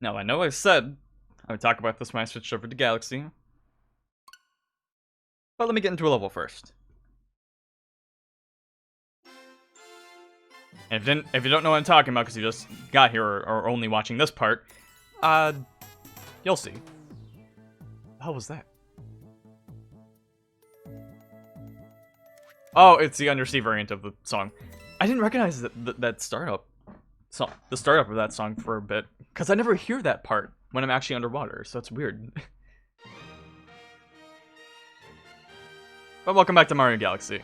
Now, I know I said I would talk about this when I switched over to Galaxy, but let me get into a level first. And if you don't know what I'm talking about because you just got here or only watching this part, you'll see. The hell was that? Oh, it's the undersea variant of the song. I didn't recognize that startup song, the startup of that song for a bit, because I never hear that part when I'm actually underwater, so it's weird. But welcome back to Mario Galaxy.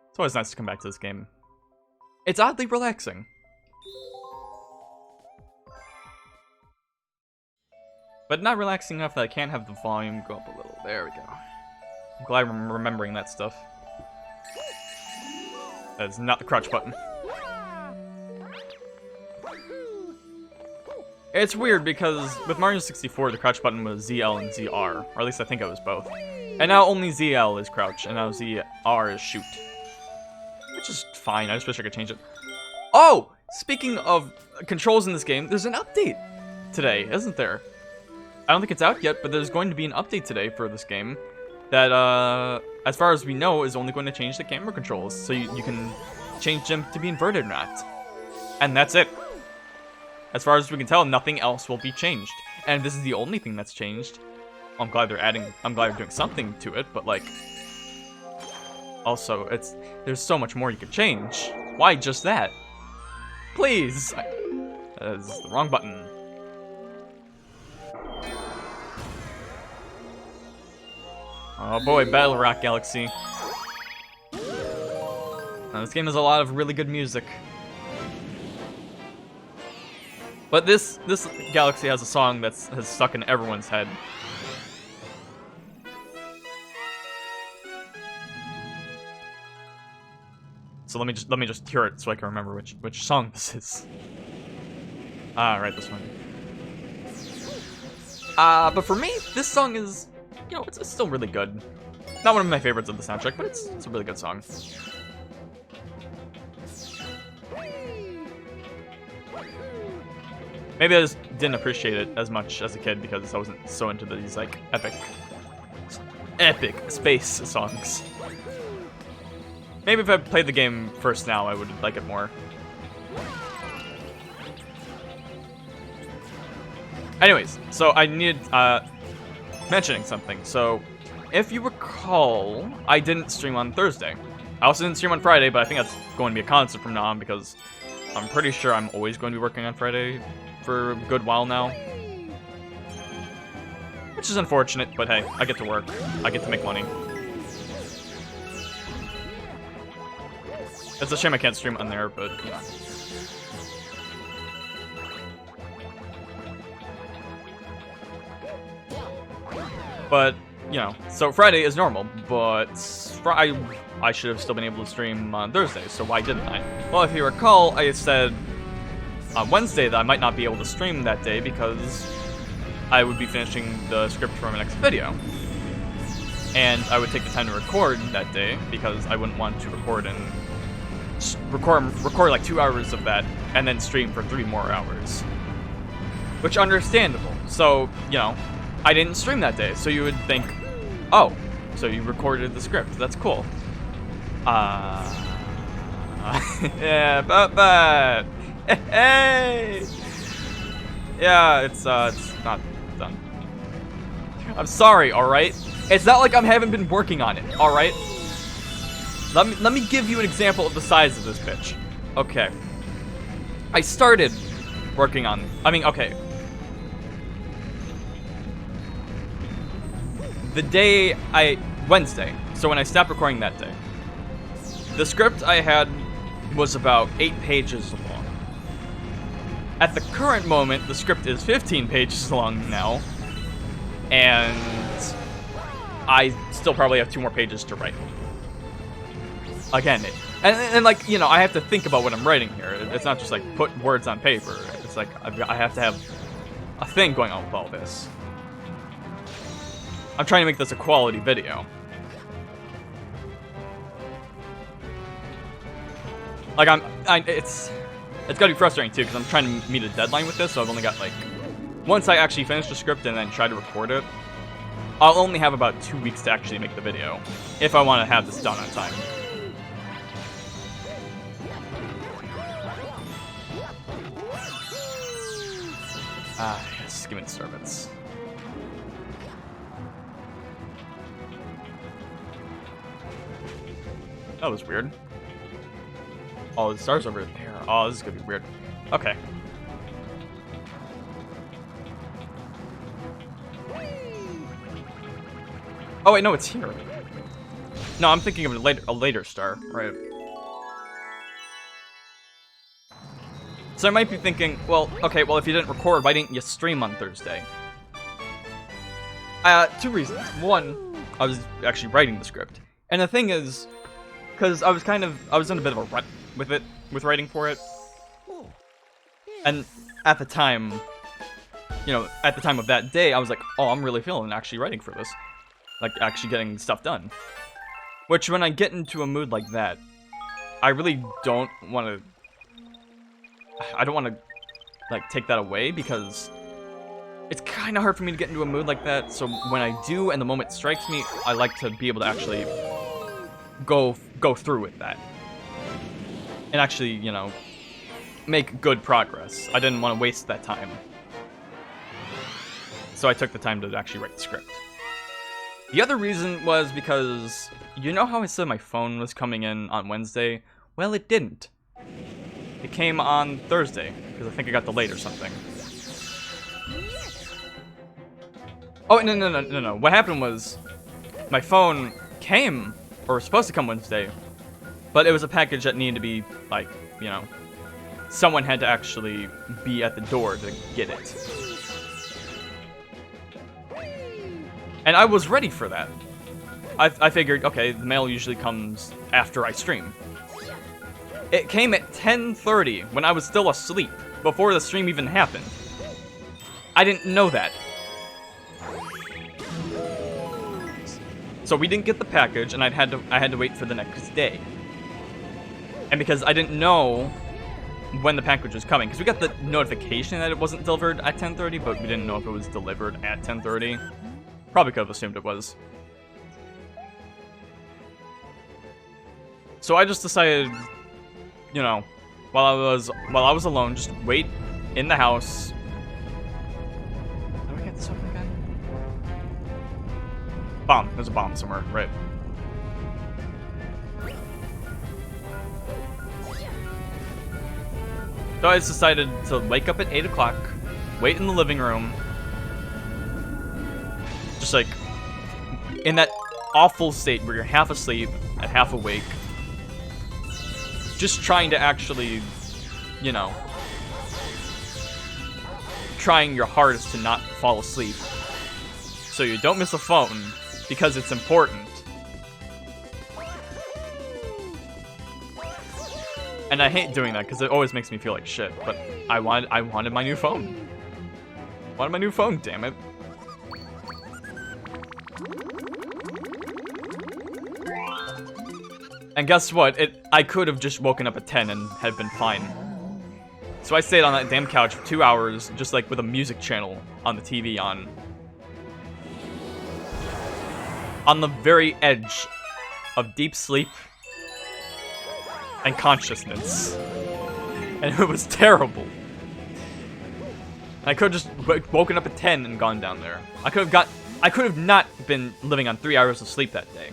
It's always nice to come back to this game. It's oddly relaxing. But not relaxing enough that I can't have the volume go up a little. There we go. I'm glad I'm remembering that stuff. That is not the crouch button. It's weird because with Mario 64, the crouch button was ZL and ZR, or at least I think it was both. And now only ZL is crouch, and now ZR is shoot. Which is fine, I just wish I could change it. Oh! Speaking of controls in this game, there's an update today, isn't there? I don't think it's out yet, but there's going to be an update today for this game that, as far as we know, is only going to change the camera controls, so you can change them to be inverted or not. And that's it. As far as we can tell, nothing else will be changed. And this is the only thing that's changed. I'm glad they're doing something to it, but like, also, there's so much more you can change. Why just that? Please! That is the wrong button. Oh boy, Battle Rock Galaxy. Now, this game has a lot of really good music. But this Galaxy has a song has stuck in everyone's head. So let me just hear it so I can remember which song this is. Ah, right, this one. But for me, this song is, you know, it's still really good. Not one of my favorites of the soundtrack, but it's a really good song. Maybe I just didn't appreciate it as much as a kid because I wasn't so into these, like, epic space songs. Maybe if I played the game first now, I would like it more. Anyways, so I needed, mentioning something. So, if you recall, I didn't stream on Thursday. I also didn't stream on Friday, but I think that's going to be a constant from now on because I'm pretty sure I'm always going to be working on Friday for a good while now. Which is unfortunate, but hey, I get to work. I get to make money. It's a shame I can't stream on there, but yeah. But, you know, so Friday is normal, but I should have still been able to stream on Thursday, so why didn't I? Well, if you recall, I said on Wednesday that I might not be able to stream that day because I would be finishing the script for my next video. And I would take the time to record that day because I wouldn't want to record like 2 hours of that and then stream for 3 more hours. Which understandable. So, you know, I didn't stream that day, so you would think, oh, so you recorded the script. That's cool. Yeah, but hey! Yeah, it's not done. I'm sorry, alright? It's not like I haven't been working on it, alright? Let me give you an example of the size of this bitch. Okay. I started working on, okay. Wednesday, so when I stopped recording that day, the script I had was about 8 pages long. At the current moment, the script is 15 pages long now, and I still probably have 2 more pages to write. Again, and like, you know, I have to think about what I'm writing here. It's not just like put words on paper. It's like I have to have a thing going on with all this. I'm trying to make this a quality video. Like it's It's gotta be frustrating too, because I'm trying to meet a deadline with this, so I've only got like... Once I actually finish the script and then try to record it, I'll only have about 2 weeks to actually make the video, if I want to have this done on time. Ah, yes, give me the servants. That was weird. Oh, the star's over there. Oh, this is gonna be weird. Okay. Oh wait, no, it's here. No, I'm thinking of a later star, right? So I might be thinking, well, okay, well, if you didn't record, why didn't you stream on Thursday? 2 reasons. One, I was actually writing the script. And the thing is, because I was in a bit of a rut with writing for it. And at the time, you know, at the time of that day, I was like, oh, I'm really feeling actually writing for this. Like, actually getting stuff done. Which, when I get into a mood like that, I really don't want to... I don't want to, like, take that away, because it's kind of hard for me to get into a mood like that, so when I do, and the moment strikes me, I like to be able to actually go through with that. And actually, you know, make good progress. I didn't want to waste that time. So I took the time to actually write the script. The other reason was because, you know how I said my phone was coming in on Wednesday? Well, it didn't. It came on Thursday, because I think I got delayed or something. Oh, no. What happened was, my phone came, or was supposed to come Wednesday, but it was a package that needed to be, like, you know, someone had to actually be at the door to get it. And I was ready for that. I figured, okay, the mail usually comes after I stream. It came at 10:30 when I was still asleep, before the stream even happened. I didn't know that. So we didn't get the package, and I had to wait for the next day. And because I didn't know when the package was coming, because we got the notification that it wasn't delivered at 10:30, but we didn't know if it was delivered at 10:30. Probably could have assumed it was. So I just decided, you know, while I was alone, just wait in the house. How do I get this open again? Bomb. There's a bomb somewhere, right? So I just decided to wake up at 8 o'clock, wait in the living room, just like in that awful state where you're half asleep and half awake, just trying to actually, you know, trying your hardest to not fall asleep so you don't miss a phone because it's important. And I hate doing that because it always makes me feel like shit, but I wanted my new phone. Wanted my new phone, damn it. And guess what? I could have just woken up at 10 and had been fine. So I stayed on that damn couch for 2 hours, just like with a music channel on the TV on. On the very edge of deep sleep and consciousness. And it was terrible. I could have just woken up at 10 and gone down there. I could have not been living on 3 hours of sleep that day.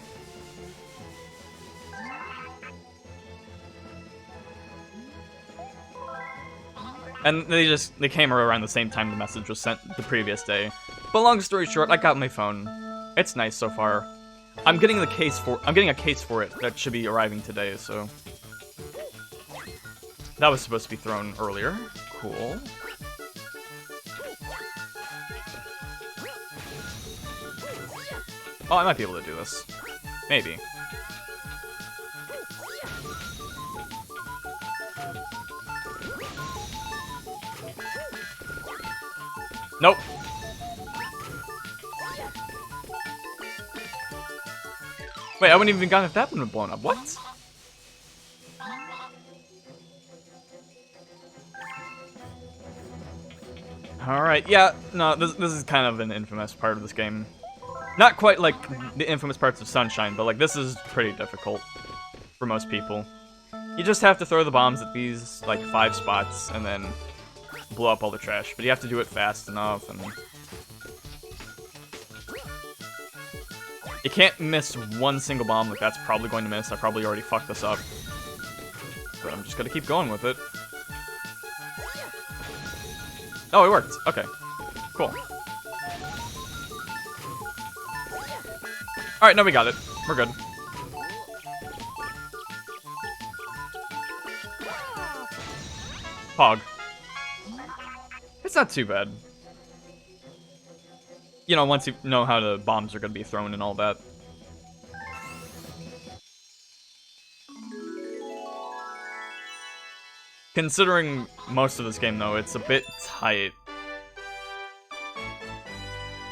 And they came around the same time the message was sent the previous day. But long story short, I got my phone. It's nice so far. I'm getting a case for it that should be arriving today, so that was supposed to be thrown earlier. Cool. Oh, I might be able to do this. Maybe. Nope. Wait, I wouldn't even gotten if that one had blown up. What? Alright, yeah, no, this is kind of an infamous part of this game. Not quite like the infamous parts of Sunshine, but like this is pretty difficult for most people. You just have to throw the bombs at these like 5 spots and then blow up all the trash, but you have to do it fast enough, and you can't miss one single bomb. Like that's probably going to miss. I probably already fucked this up, but I'm just gonna keep going with it. Oh, it worked. Okay, cool. Alright, now we got it. We're good. Pog. It's not too bad. You know, once you know how the bombs are going to be thrown and all that. Considering most of this game, though, it's a bit tight.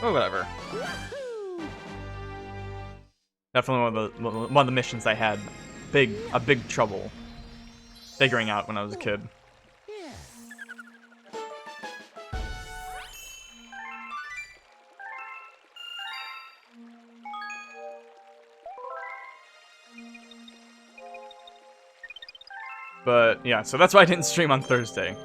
Oh, whatever. Definitely one of the missions I had a big trouble figuring out when I was a kid. But yeah, so that's why I didn't stream on Thursday.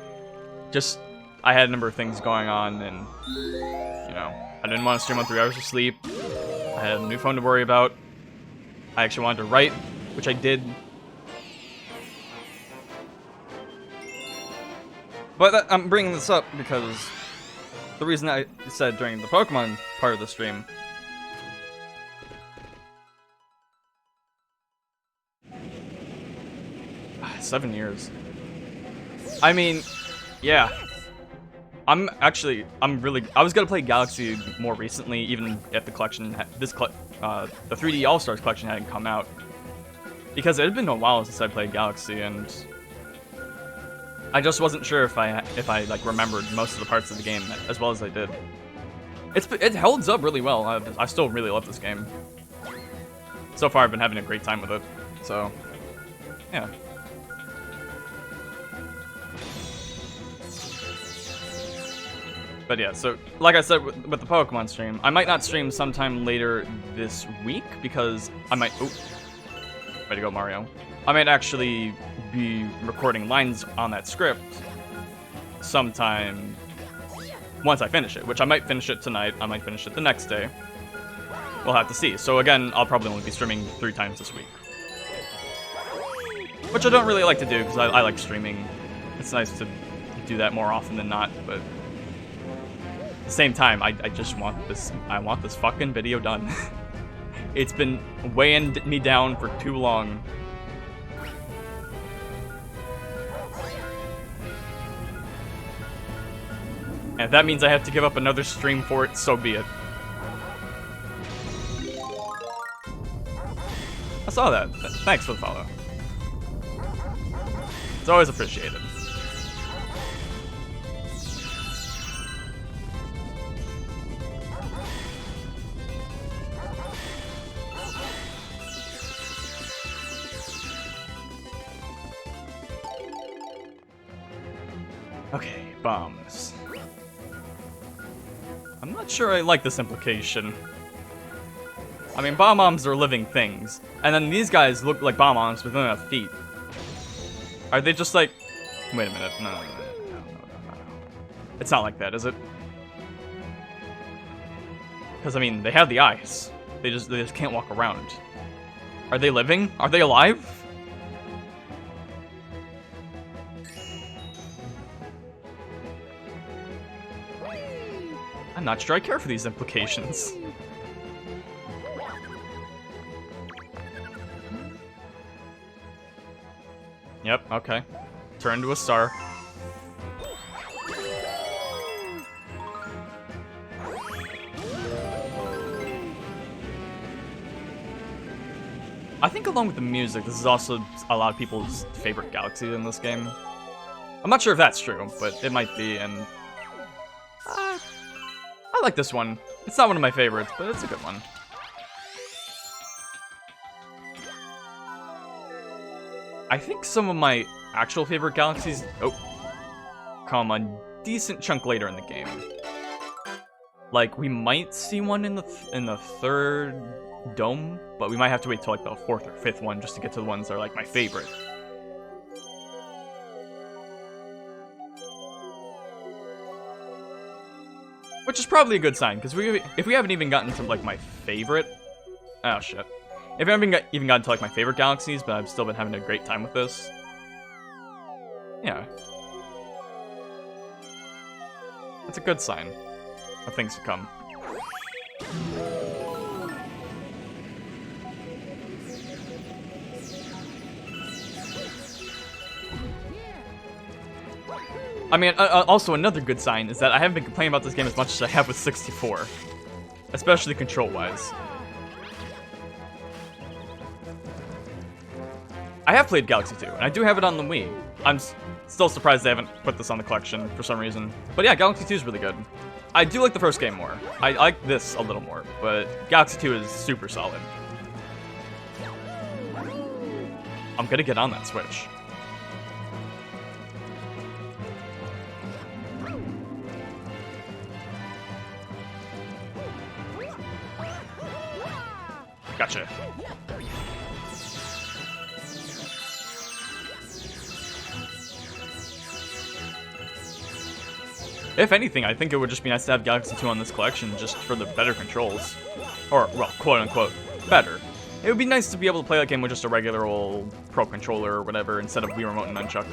Just, I had a number of things going on, and, you know, I didn't want to stream on 3 hours of sleep. I had a new phone to worry about. I actually wanted to write, which I did. But I'm bringing this up because the reason I said during the Pokemon part of the stream, 7 years. I mean, yeah. I was gonna play Galaxy more recently, even if the collection, the 3D All-Stars collection hadn't come out. Because it had been a while since I played Galaxy, and I just wasn't sure if I like remembered most of the parts of the game as well as I did. It holds up really well. I still really love this game. So far, I've been having a great time with it. So, yeah. But yeah, so like I said with the Pokemon stream, I might not stream sometime later this week because I might. Oh, way to go, Mario! I might actually be recording lines on that script sometime once I finish it, which I might finish it tonight. I might finish it the next day. We'll have to see. So again, I'll probably only be streaming 3 times this week, which I don't really like to do because I like streaming. It's nice to do that more often than not, but. At the same time, I just want this. I want this fucking video done. It's been weighing me down for too long. And if that means I have to give up another stream for it, so be it. I saw that. Thanks for the follow. It's always appreciated. Okay, bombs. I'm not sure I like this implication. I mean, bomb-bombs are living things, and then these guys look like bomb-bombs with no feet. Are they just like... Wait a minute, no. It's not like that, is it? Because, I mean, they have the eyes. They just can't walk around. Are they living? Are they alive? I'm not sure I care for these implications. Yep, okay. Turn into a star. I think along with the music, this is also a lot of people's favorite Galaxy in this game. I'm not sure if that's true, but it might be, and... I like this one. It's not one of my favorites, but it's a good one. I think some of my actual favorite Galaxies... Oh. Come on, decent chunk later in the game. Like, we might see one in the third dome, but we might have to wait till like the fourth or fifth one just to get to the ones that are like my favorite. Which is probably a good sign, because if we haven't even gotten to like my favorite, oh shit, if we haven't even gotten to like my favorite galaxies, but I've still been having a great time with this, yeah, that's a good sign of things to come. I mean, also another good sign is that I haven't been complaining about this game as much as I have with 64. Especially control-wise. I have played Galaxy 2, and I do have it on the Wii. I'm still surprised they haven't put this on the collection for some reason. But yeah, Galaxy 2 is really good. I do like the first game more. I like this a little more, but Galaxy 2 is super solid. I'm gonna get on that Switch. Gotcha. If anything, I think it would just be nice to have Galaxy 2 on this collection just for the better controls. Or, well, quote-unquote, better. It would be nice to be able to play that game with just a regular old Pro Controller or whatever instead of Wii Remote and Nunchuck.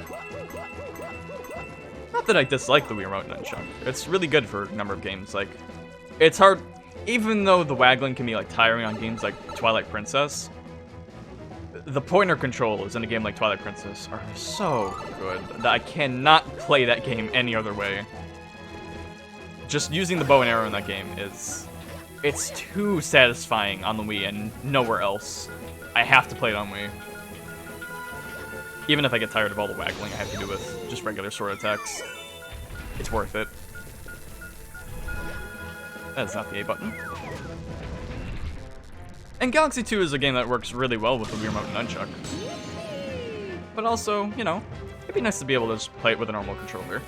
Not that I dislike the Wii Remote and Nunchuck. It's really good for a number of games. Like, it's hard... Even though the waggling can be like tiring on games like Twilight Princess, the pointer controls in a game like Twilight Princess are so good that I cannot play that game any other way. Just using the bow and arrow in that game it's too satisfying on the Wii and nowhere else. I have to play it on Wii. Even if I get tired of all the waggling I have to do with just regular sword attacks, it's worth it. That is not the A button. And Galaxy 2 is a game that works really well with the Wii Remote and Nunchuck. But also, you know, it'd be nice to be able to just play it with a normal controller.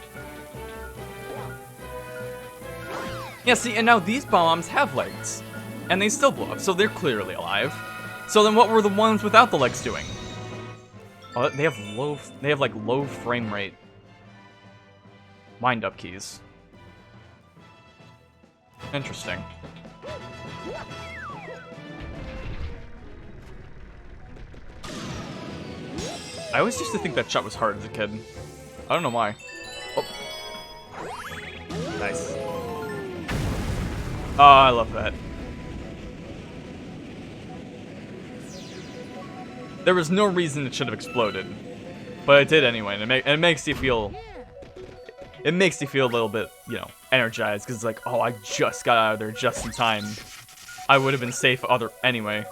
Yeah, see, and now these bombs have legs. And they still blow up, so they're clearly alive. So then what were the ones without the legs doing? Oh, they have like low frame rate wind-up keys. Interesting. I always used to think that shot was hard as a kid. I don't know why. Oh. Nice. Oh, I love that. There was no reason it should have exploded, but it did anyway, and it makes you feel... It makes you feel a little bit, you know, energized, because it's like, oh, I just got out of there just in time. I would have been safe anyway.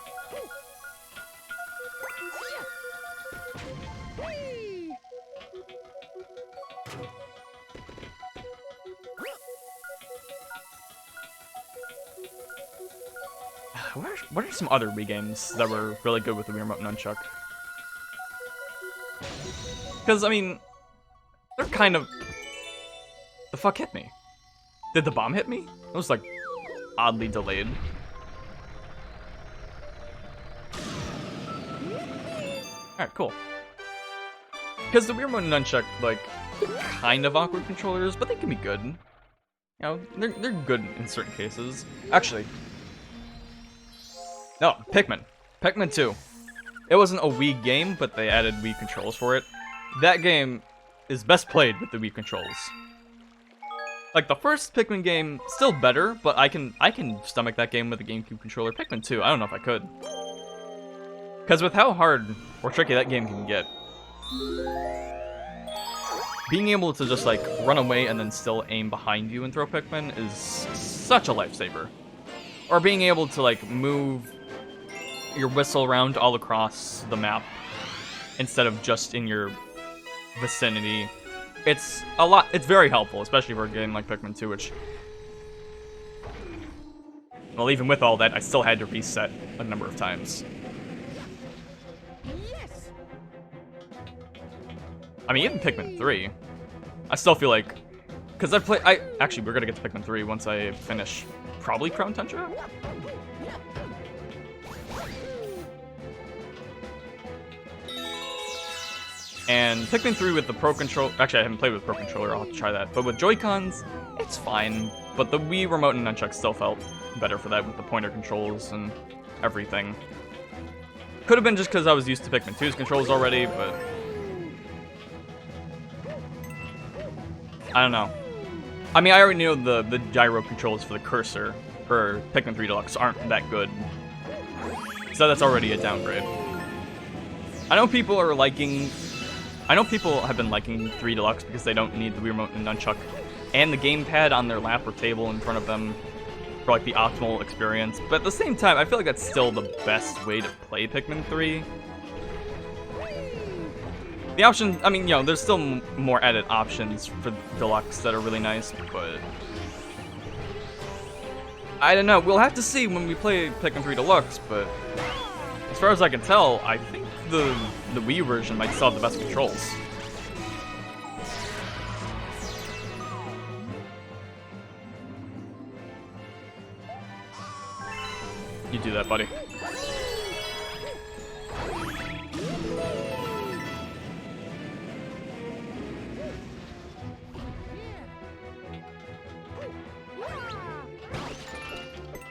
What are some other Wii games that were really good with the Wii Remote Nunchuck? Because, I mean, they're kind of... The fuck hit me? Did the bomb hit me? It was, like, oddly delayed. Alright, cool. Because the Wii Remote and Nunchuck, like, kind of awkward controllers, but they can be good. You know, they're good in certain cases. Actually... No, Pikmin. Pikmin 2. It wasn't a Wii game, but they added Wii controls for it. That game is best played with the Wii controls. Like, the first Pikmin game, still better, but I can stomach that game with a GameCube controller. Pikmin 2, I don't know if I could. Because with how hard or tricky that game can get, being able to just, like, run away and then still aim behind you and throw Pikmin is such a lifesaver. Or being able to, like, move your whistle around all across the map instead of just in your vicinity. It's very helpful, especially for a game like Pikmin 2, which... Well, even with all that, I still had to reset a number of times. Yes. I mean, even Pikmin 3, I still feel like Because actually, we're gonna get to Pikmin 3 once I finish, probably Crown Tundra? And Pikmin 3 with the Pro Controller, actually I haven't played with Pro Controller, I'll have to try that. But with Joy-Cons, it's fine. But the Wii Remote and Nunchuck still felt better for that with the pointer controls and everything. Could have been just because I was used to Pikmin 2's controls already, but... I don't know. I mean, I already know the gyro controls for the cursor for Pikmin 3 Deluxe aren't that good. So that's already a downgrade. I know people have been liking 3 Deluxe because they don't need the Wii Remote and Nunchuck and the gamepad on their lap or table in front of them for like the optimal experience. But at the same time, I feel like that's still the best way to play Pikmin 3. The option, I mean, you know, there's still more added options for Deluxe that are really nice, but... I don't know, we'll have to see when we play Pikmin 3 Deluxe, but... As far as I can tell, I think the Wii version might still have the best controls. You do that, buddy.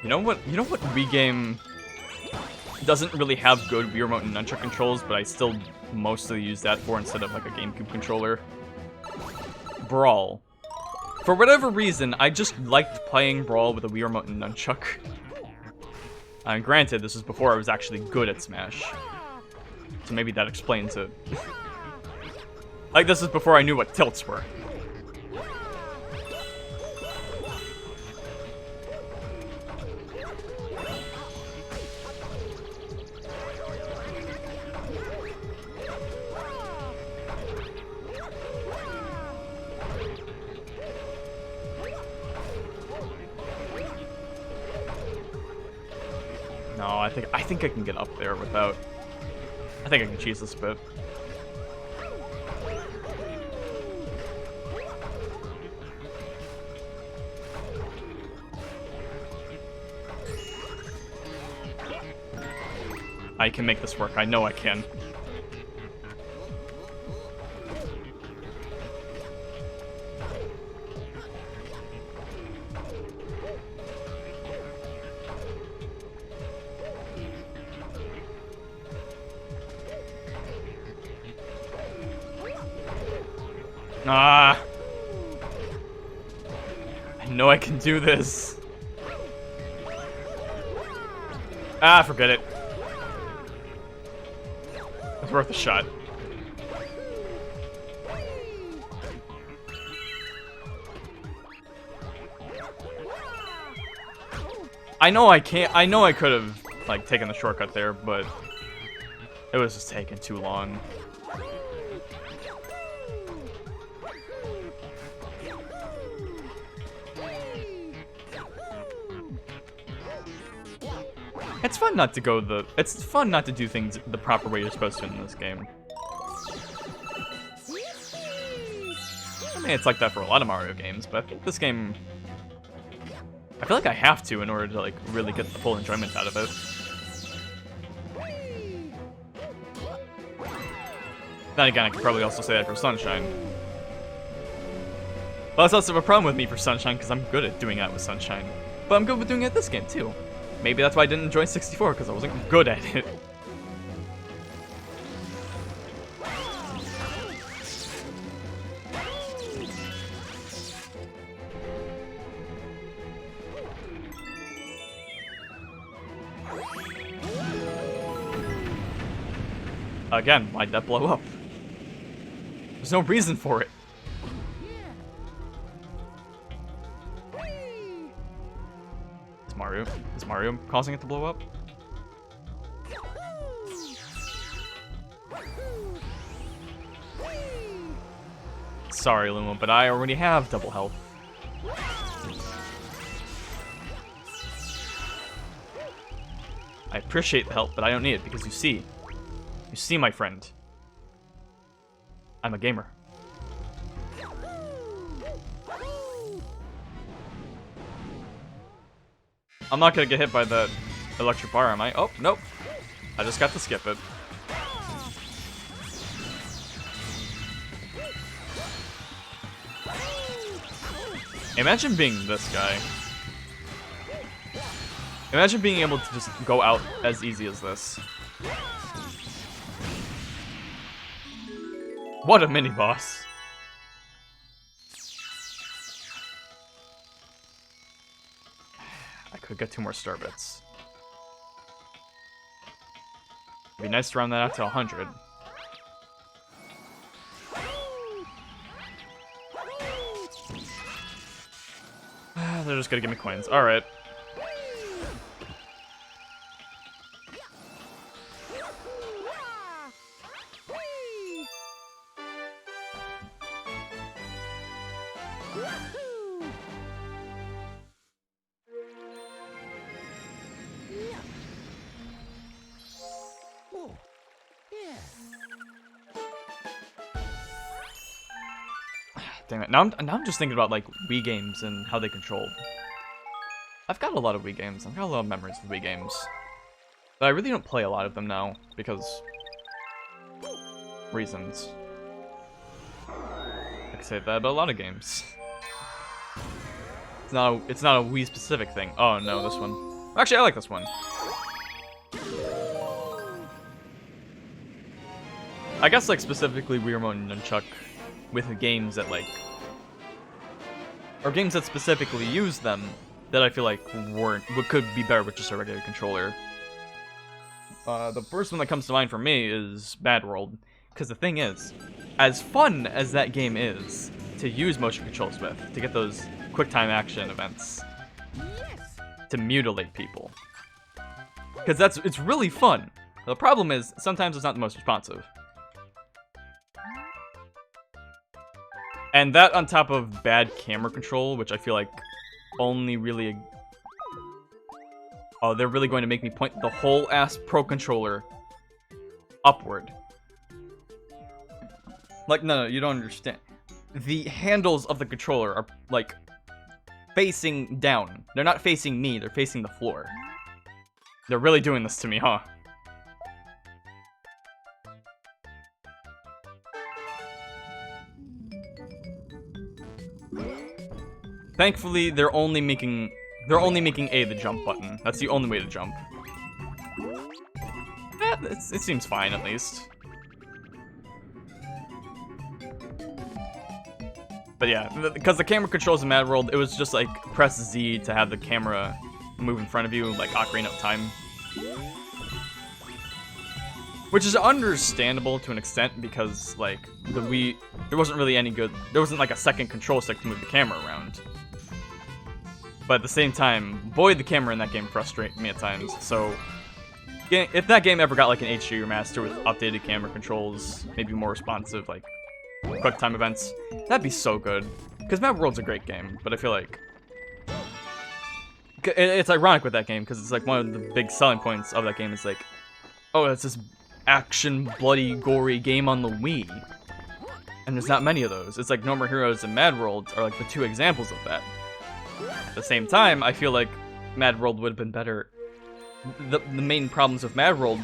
You know what Wii game doesn't really have good Wii Remote and Nunchuck controls, but I still mostly use that for instead of like a GameCube controller? Brawl. For whatever reason, I just liked playing Brawl with a Wii Remote and Nunchuck. And granted, this was before I was actually good at Smash. So maybe that explains it. Like, this is before I knew what tilts were. No, I think I can get up there without... I think I can cheese this bit. I can make this work. I know I can. Ah! I know I can do this. Ah, forget it. It's worth a shot. I know I can't. I know I could have like taken the shortcut there, but it was just taking too long. It's fun not to go it's fun not to do things the proper way you're supposed to in this game. I mean, it's like that for a lot of Mario games, but I think this game... I feel like I have to in order to, like, really get the full enjoyment out of it. Then again, I could probably also say that for Sunshine. Well, that's also a problem with me for Sunshine, because I'm good at doing that with Sunshine. But I'm good with doing it this game, too. Maybe that's why I didn't enjoy 64, because I wasn't good at it. Again, why'd that blow up? There's no reason for it. Is Mario causing it to blow up? Sorry, Luma, but I already have double health. I appreciate the help, but I don't need it because you see, my friend, I'm not gonna get hit by the electric bar, am I? Oh, nope. I just got to skip it. Imagine being this guy. Imagine being able to just go out as easy as this. What a mini-boss. I could get 2 more star bits. It'd be nice to round that out to 100. They're just gonna give me coins. Alright. Damn it. Now I'm just thinking about, like, Wii games and how they control. I've got a lot of Wii games. I've got a lot of memories of Wii games. But I really don't play a lot of them now, because... reasons. I can say that about a lot of games. It's not a Wii specific thing. Oh no, this one. Actually, I like this one. I guess, like, specifically Wii Remote and Nunchuck with games that, like... or games that specifically use them that I feel like could be better with just a regular controller. The first one that comes to mind for me is Mad World. Because the thing is, as fun as that game is to use motion controls with, to get those quick time action events, to mutilate people. Because it's really fun. The problem is, sometimes it's not the most responsive. And that on top of bad camera control, which I feel like only really... oh, they're really going to make me point the whole ass Pro Controller upward. Like, no, you don't understand. The handles of the controller are, like, facing down. They're not facing me, they're facing the floor. They're really doing this to me, huh? Thankfully, they're only making A the jump button. That's the only way to jump. It seems fine, at least. But yeah, because the camera controls in Mad World, it was just like press Z to have the camera move in front of you, like Ocarina of Time. Which is understandable to an extent because, like, the Wii, there wasn't really any good, there wasn't like a second control stick to move the camera around. But at the same time, boy, the camera in that game frustrated me at times. So, if that game ever got like an HD remaster with updated camera controls, maybe more responsive, like quick time events, that'd be so good. Because Mad World's a great game, but I feel like it's ironic with that game because it's like one of the big selling points of that game is like, oh, it's this action, bloody, gory game on the Wii, and there's not many of those. It's like No More Heroes and Mad World are like the 2 examples of that. At the same time, I feel like Mad World would have been better. The main problems with Mad World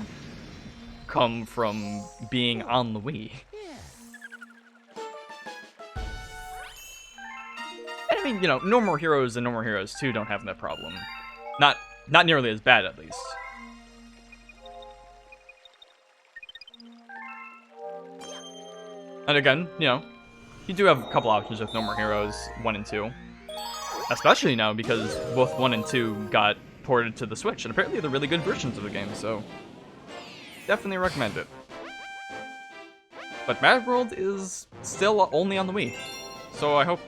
come from being on the Wii. And I mean, you know, No More Heroes and No More Heroes 2 don't have that problem. Not nearly as bad, at least. And again, you know, you do have a couple options with No More Heroes 1 and 2. Especially now, because both 1 and 2 got ported to the Switch, and apparently they're really good versions of the game, so definitely recommend it. But Mad World is still only on the Wii, so I hope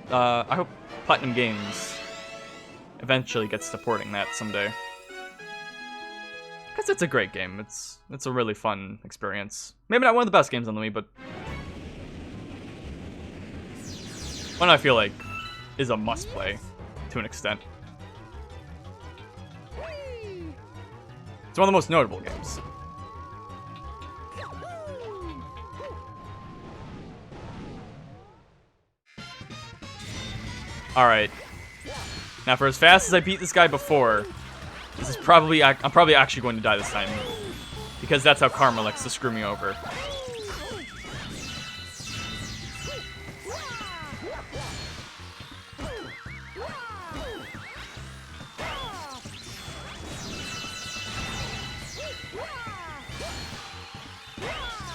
Platinum Games eventually gets to porting that someday. Because it's a great game, it's a really fun experience. Maybe not one of the best games on the Wii, but one I feel like is a must-play. To an extent. It's one of the most notable games. Alright. Now for as fast as I beat this guy before, This is probably... I'm probably actually going to die this time. Because that's how Karma likes to screw me over.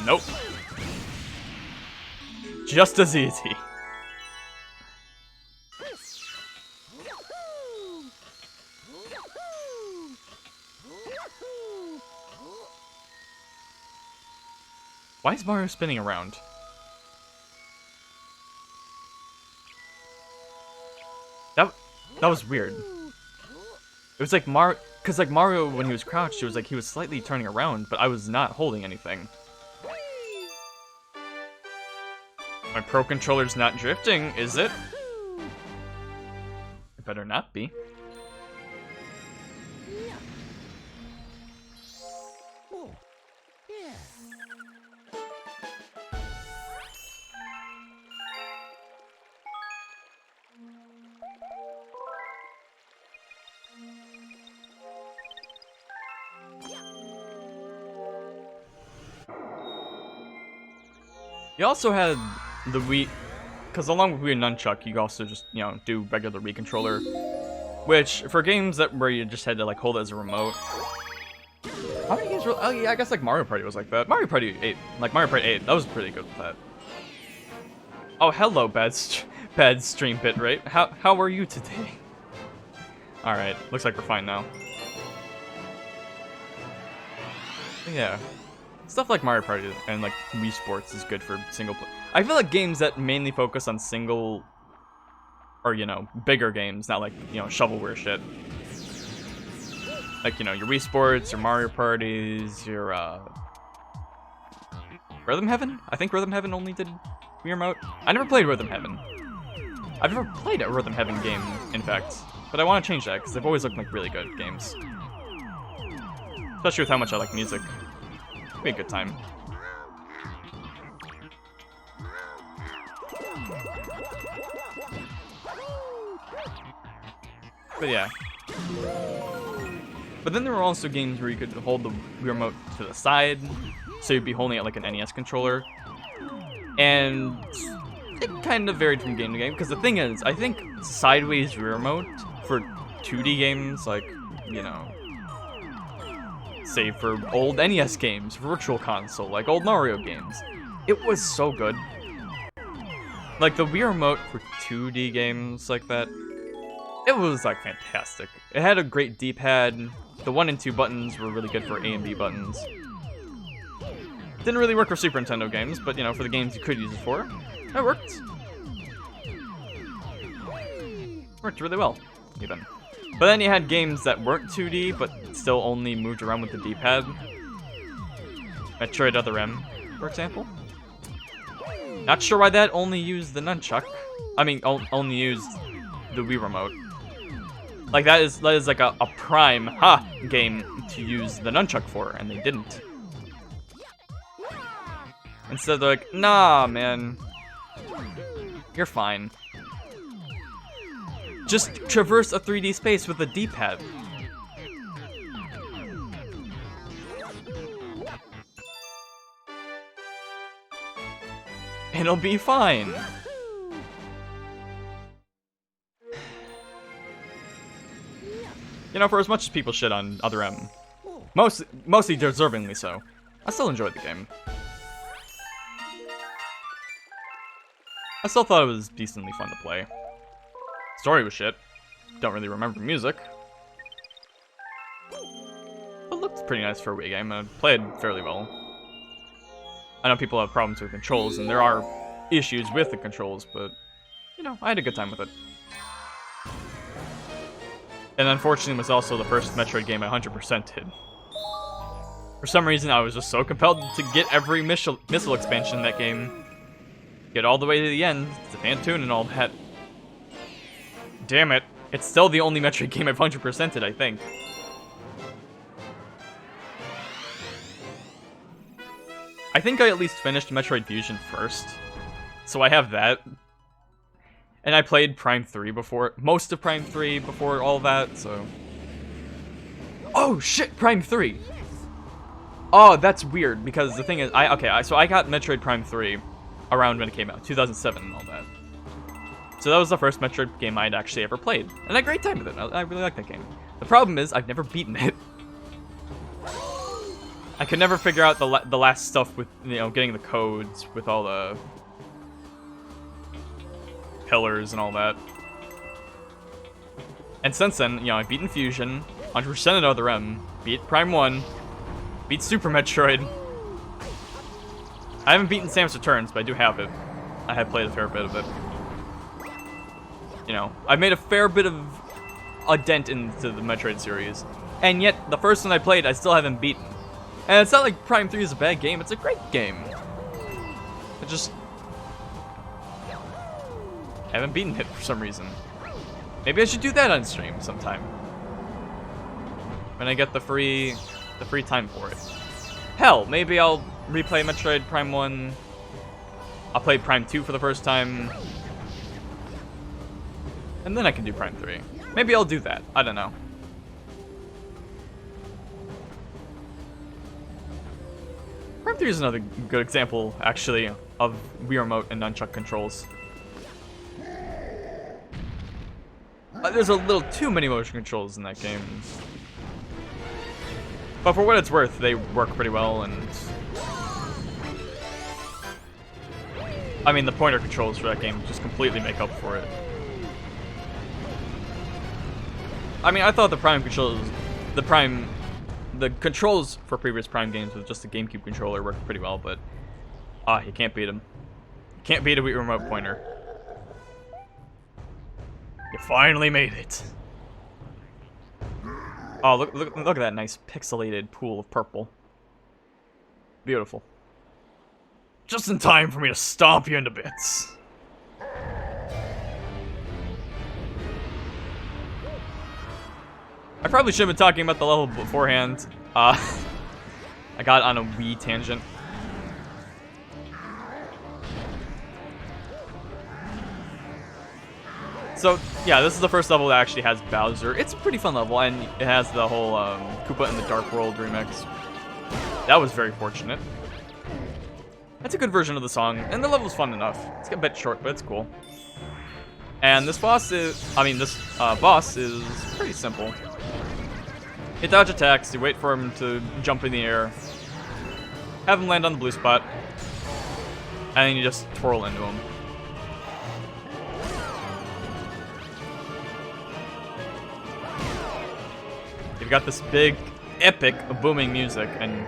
Nope. Just as easy. Why is Mario spinning around? That was weird. It was like because like Mario, when he was crouched, it was like he was slightly turning around, but I was not holding anything. My Pro Controller's not drifting, is it? It better not be. You also had the Wii, because along with Wii and Nunchuck, you also just, you know, do regular Wii controller, which for games where you just had to like hold it as a remote. How many games were? Oh yeah, I guess like Mario Party was like that. Mario Party 8, like Mario Party 8, that was pretty good with that. Oh hello, bad stream bit rate. How are you today? All right, looks like we're fine now. Yeah. Stuff like Mario Party and like Wii Sports is good for single play. I feel like games that mainly focus on single, or you know, bigger games, not like, you know, shovelware shit. Like, you know, your Wii Sports, your Mario Parties, your Rhythm Heaven? I think Rhythm Heaven only did Wii Remote. I never played Rhythm Heaven. I've never played a Rhythm Heaven game, in fact. But I want to change that, because they've always looked like really good games. Especially with how much I like music. It'll be a good time. But yeah. But then there were also games where you could hold the Wii Remote to the side, so you'd be holding it like an NES controller. And it kind of varied from game to game, because the thing is, I think sideways Wii Remote for 2D games, like, you know, say for old NES games, Virtual Console, like old Mario games, it was so good. Like the Wii Remote for 2D games like that, it was like fantastic. It had a great D-pad. The 1 and 2 buttons were really good for A and B buttons. Didn't really work for Super Nintendo games, but you know, for the games you could use it for, it worked. Worked really well, even. But then you had games that weren't 2D, but still only moved around with the D-pad. Metroid Other M, for example. Not sure why that only used the nunchuck. I mean, only used the Wii Remote. Like, that is like a prime, game to use the nunchuck for, and they didn't. Instead, they're like, nah, man. You're fine. Just traverse a 3D space with a D-pad. It'll be fine. You know, for as much as people shit on Other M, mostly deservingly so, I still enjoyed the game. I still thought it was decently fun to play. Story was shit. Don't really remember music. But looked pretty nice for a Wii game, and it played fairly well. I know people have problems with controls, and there are issues with the controls, but, you know, I had a good time with it. And unfortunately, it was also the first Metroid game I 100% did. For some reason, I was just so compelled to get every missile expansion in that game. Get all the way to the end, to Phantoon and all that. Damn it. It's still the only Metroid game I've 100%ed, I think. I think I at least finished Metroid Fusion first. So I have that. And I played Prime 3 before, most of Prime 3 before all that, so... Oh shit, Prime 3. Oh, that's weird, because the thing is, so I got Metroid Prime 3 around when it came out, 2007 and all that. So that was the first Metroid game I'd actually ever played, and I had a great time with it. I really like that game. The problem is, I've never beaten it. I could never figure out the last stuff with, you know, getting the codes with all the pillars and all that. And since then, you know, I've beaten Fusion, 100% of Other M, beat Prime 1, beat Super Metroid. I haven't beaten Samus Returns, but I do have it. I have played a fair bit of it. You know, I've made a fair bit of a dent into the Metroid series. And yet, the first one I played, I still haven't beaten. And it's not like Prime 3 is a bad game, it's a great game. I just haven't beaten it for some reason. Maybe I should do that on stream sometime. When I get the free time for it. Hell, maybe I'll replay Metroid Prime 1. I'll play Prime 2 for the first time. And then I can do Prime 3. Maybe I'll do that. I don't know. Prime 3 is another good example, actually, of Wii Remote and nunchuck controls. There's a little too many motion controls in that game. But for what it's worth, they work pretty well, and I mean, the pointer controls for that game just completely make up for it. I mean, I thought the controls for previous Prime games with just the GameCube controller worked pretty well, but you can't beat them. You can't beat a Wii Remote pointer. You finally made it. Oh, look at that nice pixelated pool of purple. Beautiful. Just in time for me to stomp you into bits. I probably should have been talking about the level beforehand. I got on a Wii tangent. So, yeah, this is the first level that actually has Bowser. It's a pretty fun level, and it has the whole Koopa in the Dark World remix. That was very fortunate. That's a good version of the song, and the level's fun enough. It's a bit short, but it's cool. And this boss is, boss is pretty simple. You dodge attacks, you wait for him to jump in the air, have him land on the blue spot, and then you just twirl into him. You've got this big, epic, booming music, and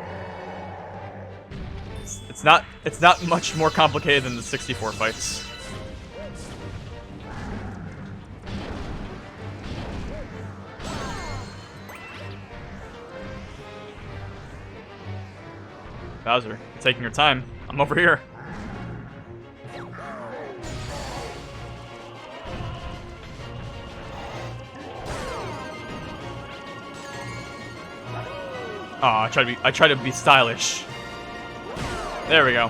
it's not much more complicated than the 64 fights. Bowser, you're taking your time. I'm over here. Oh, I try to be stylish. There we go.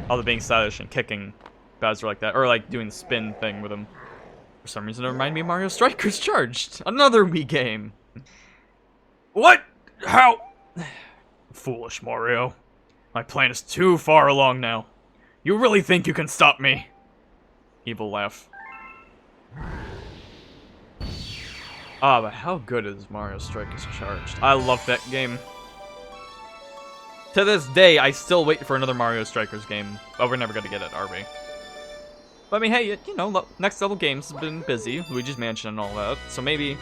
All the being stylish and kicking Bowser like that, or like doing the spin thing with him. For some reason, it reminded me of Mario Strikers Charged, another Wii game. What? How? Foolish Mario. My plan is too far along now. You really think you can stop me? Evil laugh. But how good is Mario Strikers Charged? I love that game. To this day, I still wait for another Mario Strikers game, but we're never gonna get it, are we? But I mean, hey, you know, Next Level Games has been busy, Luigi's Mansion and all that, so maybe,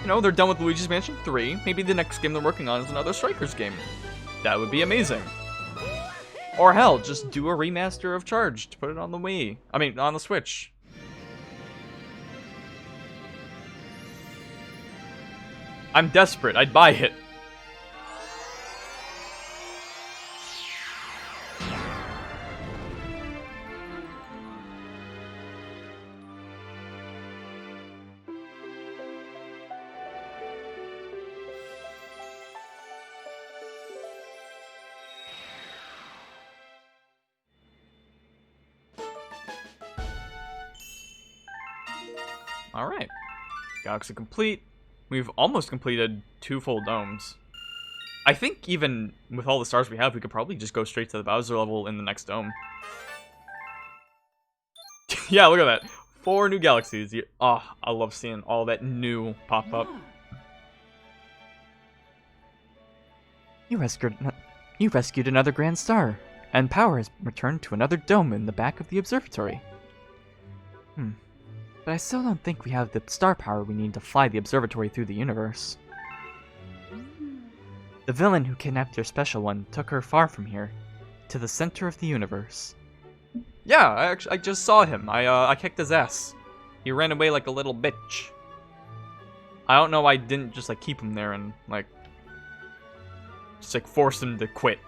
you know, they're done with Luigi's Mansion 3, maybe the next game they're working on is another Strikers game. That would be amazing. Or hell, just do a remaster of Charged, put it on the Wii. I mean, on the Switch. I'm desperate. I'd buy it. Alright. Galaxy complete. We've almost completed 2 full domes. I think even with all the stars we have, we could probably just go straight to the Bowser level in the next dome. Yeah, look at that. 4 new galaxies. Oh, I love seeing all that new pop up. You rescued another grand star, and power has returned to another dome in the back of the observatory. But I still don't think we have the star power we need to fly the observatory through the universe. The villain who kidnapped your special one took her far from here, to the center of the universe. Yeah, I just saw him. I kicked his ass. He ran away like a little bitch. I don't know why I didn't just, like, keep him there and, like, just, like, force him to quit.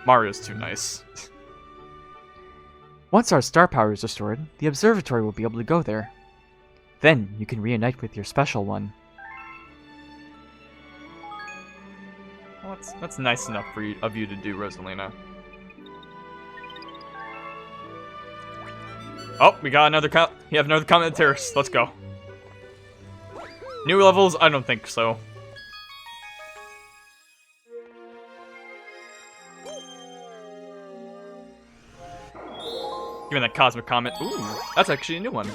Mario's too nice. Once our star power is restored, the observatory will be able to go there. Then you can reunite with your special one. Well, that's nice enough of you to do, Rosalina. Oh, we got another you have another comment terrace. Let's go. New levels? I don't think so. Give me that cosmic comet. Ooh, that's actually a new one.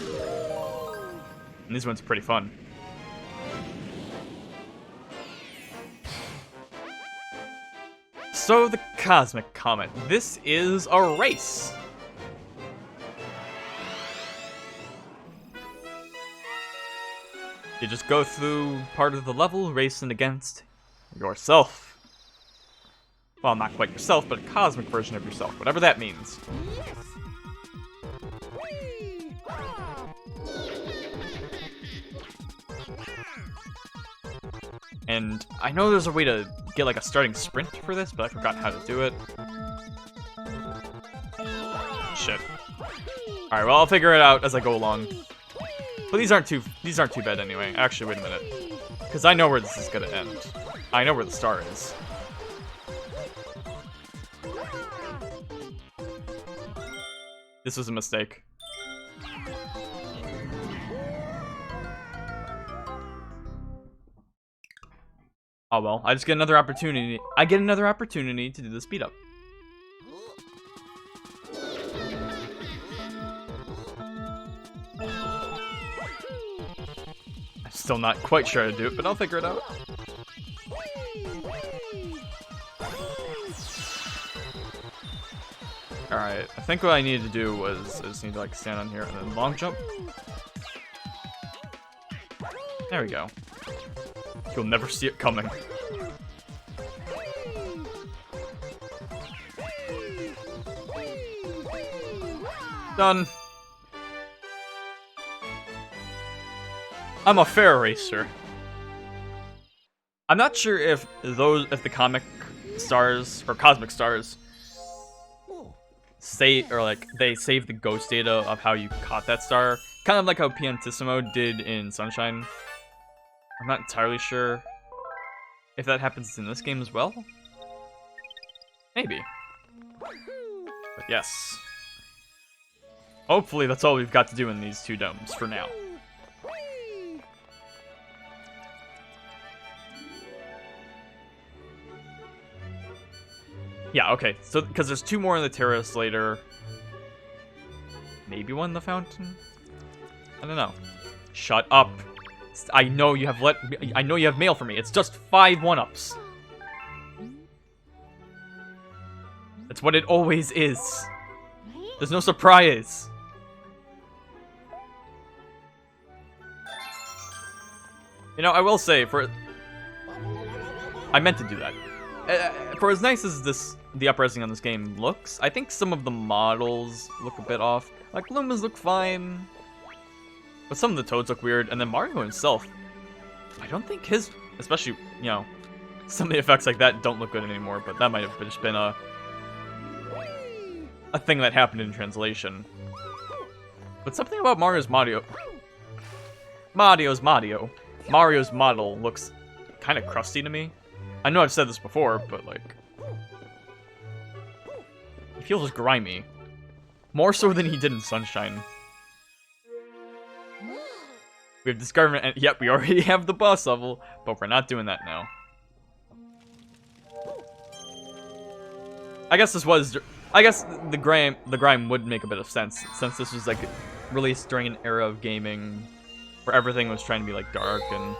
And this one's pretty fun. So the cosmic comet. This is a race. You just go through part of the level racing against yourself. Well, not quite yourself, but a cosmic version of yourself, whatever that means. And I know there's a way to get like a starting sprint for this, but I forgot how to do it. Shit. Alright, well I'll figure it out as I go along. But these aren't too bad anyway. Actually, wait a minute. Because I know where this is gonna end. I know where the star is. This was a mistake. Oh well, I just get another opportunity. I get another opportunity to do the speed up. I'm still not quite sure how to do it, but I'll figure it out. Alright, I think what I needed to do was I just need to like stand on here and then long jump. There we go. You'll never see it coming. Done. I'm a fair racer. I'm not sure if the comic stars or cosmic stars they save the ghost data of how you caught that star, kind of like how Piantissimo did in Sunshine. I'm not entirely sure if that happens in this game as well. Maybe. But yes. Hopefully that's all we've got to do in these 2 domes for now. Yeah, okay. So, because there's 2 more in the terrace later. Maybe one in the fountain? I don't know. Shut up. I know you have mail for me. It's just 5 1-ups. That's what it always is. There's no surprise. You know, I will say, I meant to do that. For as nice as the uprising on this game looks, I think some of the models look a bit off. Like, Lumas look fine. But some of the Toads look weird, and then Mario himself, I don't think his, especially, you know, some of the effects like that don't look good anymore, but that might have just been a thing that happened in translation. But something about Mario's model looks kind of crusty to me. I know I've said this before, but like, he feels grimy. More so than he did in Sunshine. We've discovered, and yep, we already have the boss level, but we're not doing that now. I guess the grime would make a bit of sense, since this was like released during an era of gaming where everything was trying to be like dark and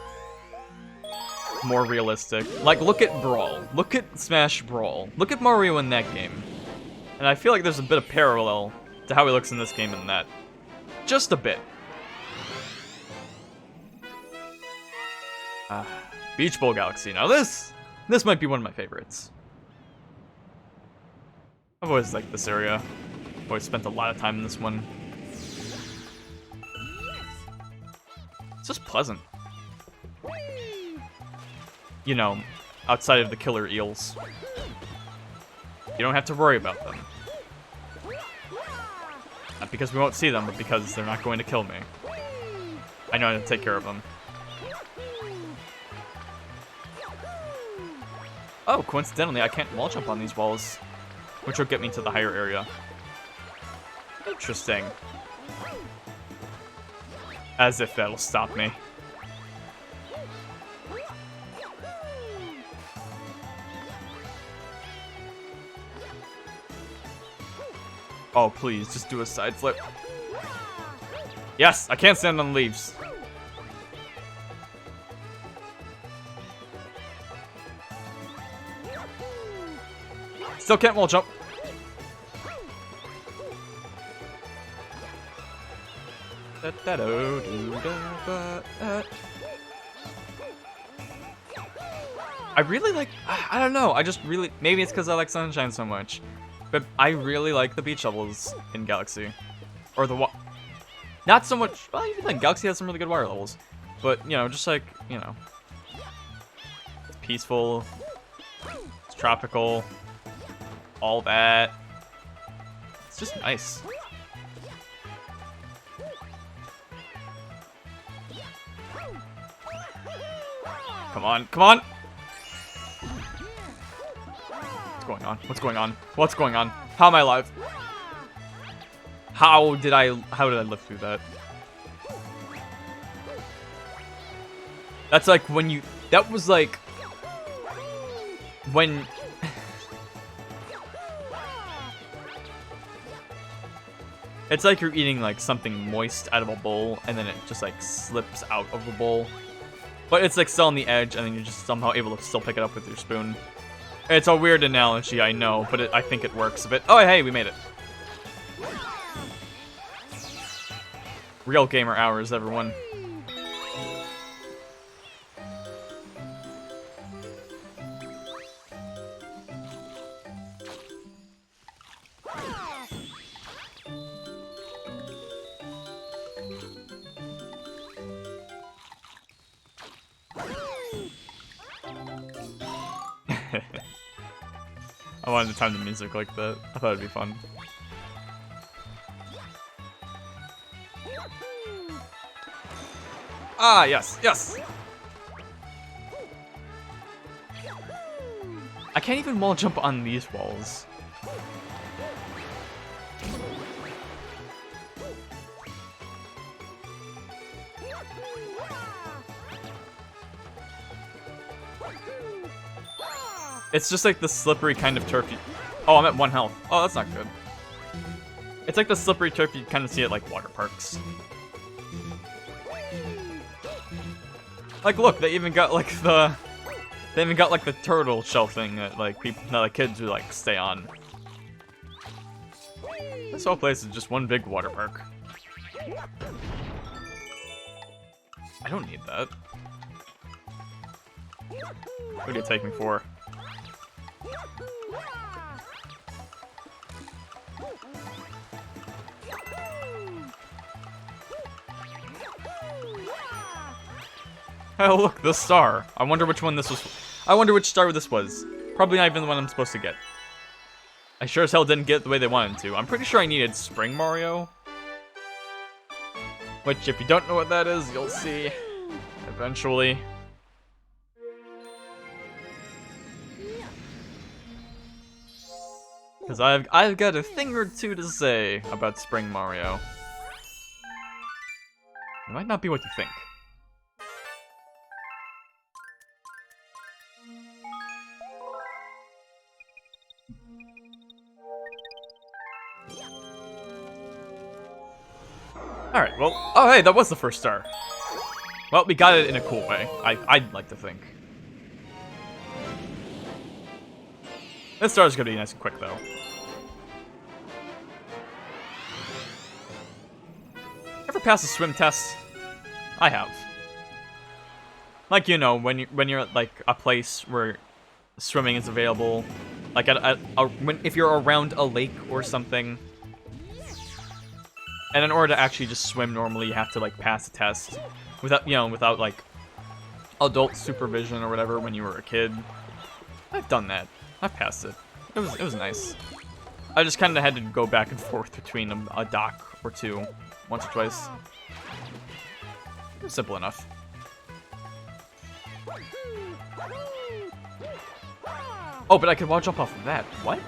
more realistic. Like, look at Brawl. Look at Smash Brawl. Look at Mario in that game. And I feel like there's a bit of parallel to how he looks in this game and that. Just a bit. Beach Bowl Galaxy. Now this might be one of my favorites. I've always liked this area. I've always spent a lot of time in this one. It's just pleasant. You know, outside of the killer eels. You don't have to worry about them. Not because we won't see them, but because they're not going to kill me. I know how to take care of them. Oh, coincidentally, I can't wall jump on these walls, which will get me to the higher area. Interesting. As if that'll stop me. Oh, please, just do a side flip. Yes, I can't stand on leaves. Still can't wall jump. I really like, I don't know, I just really, maybe it's because I like Sunshine so much, but I really like the beach levels in Galaxy. Or the not so much, well, even then, Galaxy has some really good water levels, but, you know, just like, you know, it's peaceful, it's tropical, all that. It's just nice. Come on, come on! What's going on? What's going on? What's going on? How am I alive? How did I live through that? That's like when you, that was like when it's like you're eating like something moist out of a bowl and then it just like slips out of the bowl. But it's like still on the edge and then you're just somehow able to still pick it up with your spoon. It's a weird analogy, I know, but I think it works a bit. Oh, hey, we made it. Real gamer hours, everyone. I wanted to time the music like that. I thought it'd be fun. Ah, yes, yes! I can't even wall jump on these walls. It's just like the slippery kind of turf. Oh, I'm at 1 health. Oh, that's not good. It's like the slippery turf you kind of see at like water parks. Like, look, they even got like the turtle shell thing that like people, that like kids would like stay on. This whole place is just one big water park. I don't need that. What do you take me for? Oh, look, the star. I wonder which one this was. I wonder which star this was. Probably not even the one I'm supposed to get. I sure as hell didn't get it the way they wanted to. I'm pretty sure I needed Spring Mario. Which, if you don't know what that is, you'll see eventually. Because I've got a thing or two to say about Spring Mario. It might not be what you think. Alright, well, oh hey, that was the first star. Well, we got it in a cool way, I'd like to think. This star's gonna be nice and quick, though. Ever pass a swim test? I have. Like, you know, when you're at, like, a place where swimming is available, like if you're around a lake or something, and in order to actually just swim normally, you have to, like, pass a test without, you know, without, like, adult supervision or whatever when you were a kid. I've done that. I passed it. It was nice. I just kind of had to go back and forth between a dock or two, once or twice. It was simple enough. Oh, but I could wall jump off of that. What?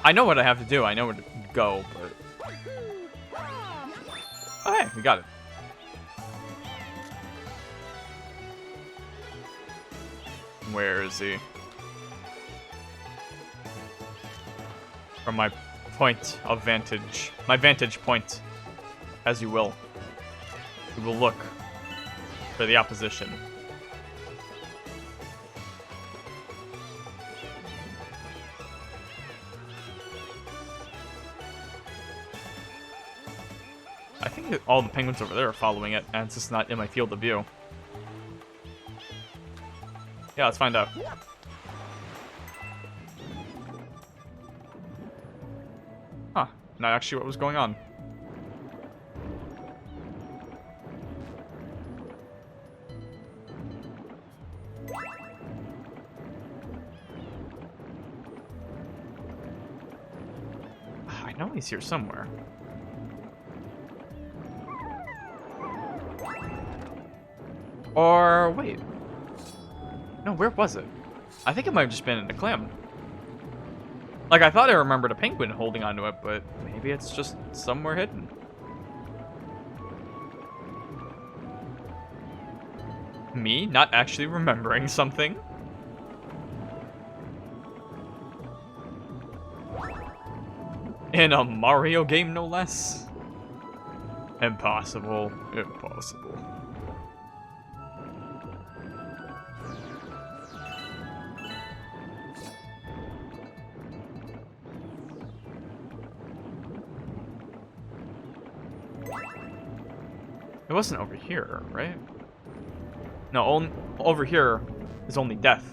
I know what I have to do. I know where to go, but... Oh, hey, we got it. Where is he? From my point of vantage. My vantage point, as you will. We will look for the opposition. I think that all the penguins over there are following it, and it's just not in my field of view. Yeah, let's find out. Huh, not actually what was going on. I know he's here somewhere. Or, wait. No, where was it? I think it might have just been in the clam. Like, I thought I remembered a penguin holding onto it, but maybe it's just somewhere hidden. Me not actually remembering something? In a Mario game, no less? Impossible. Impossible. It wasn't over here, right? No, over here is only death.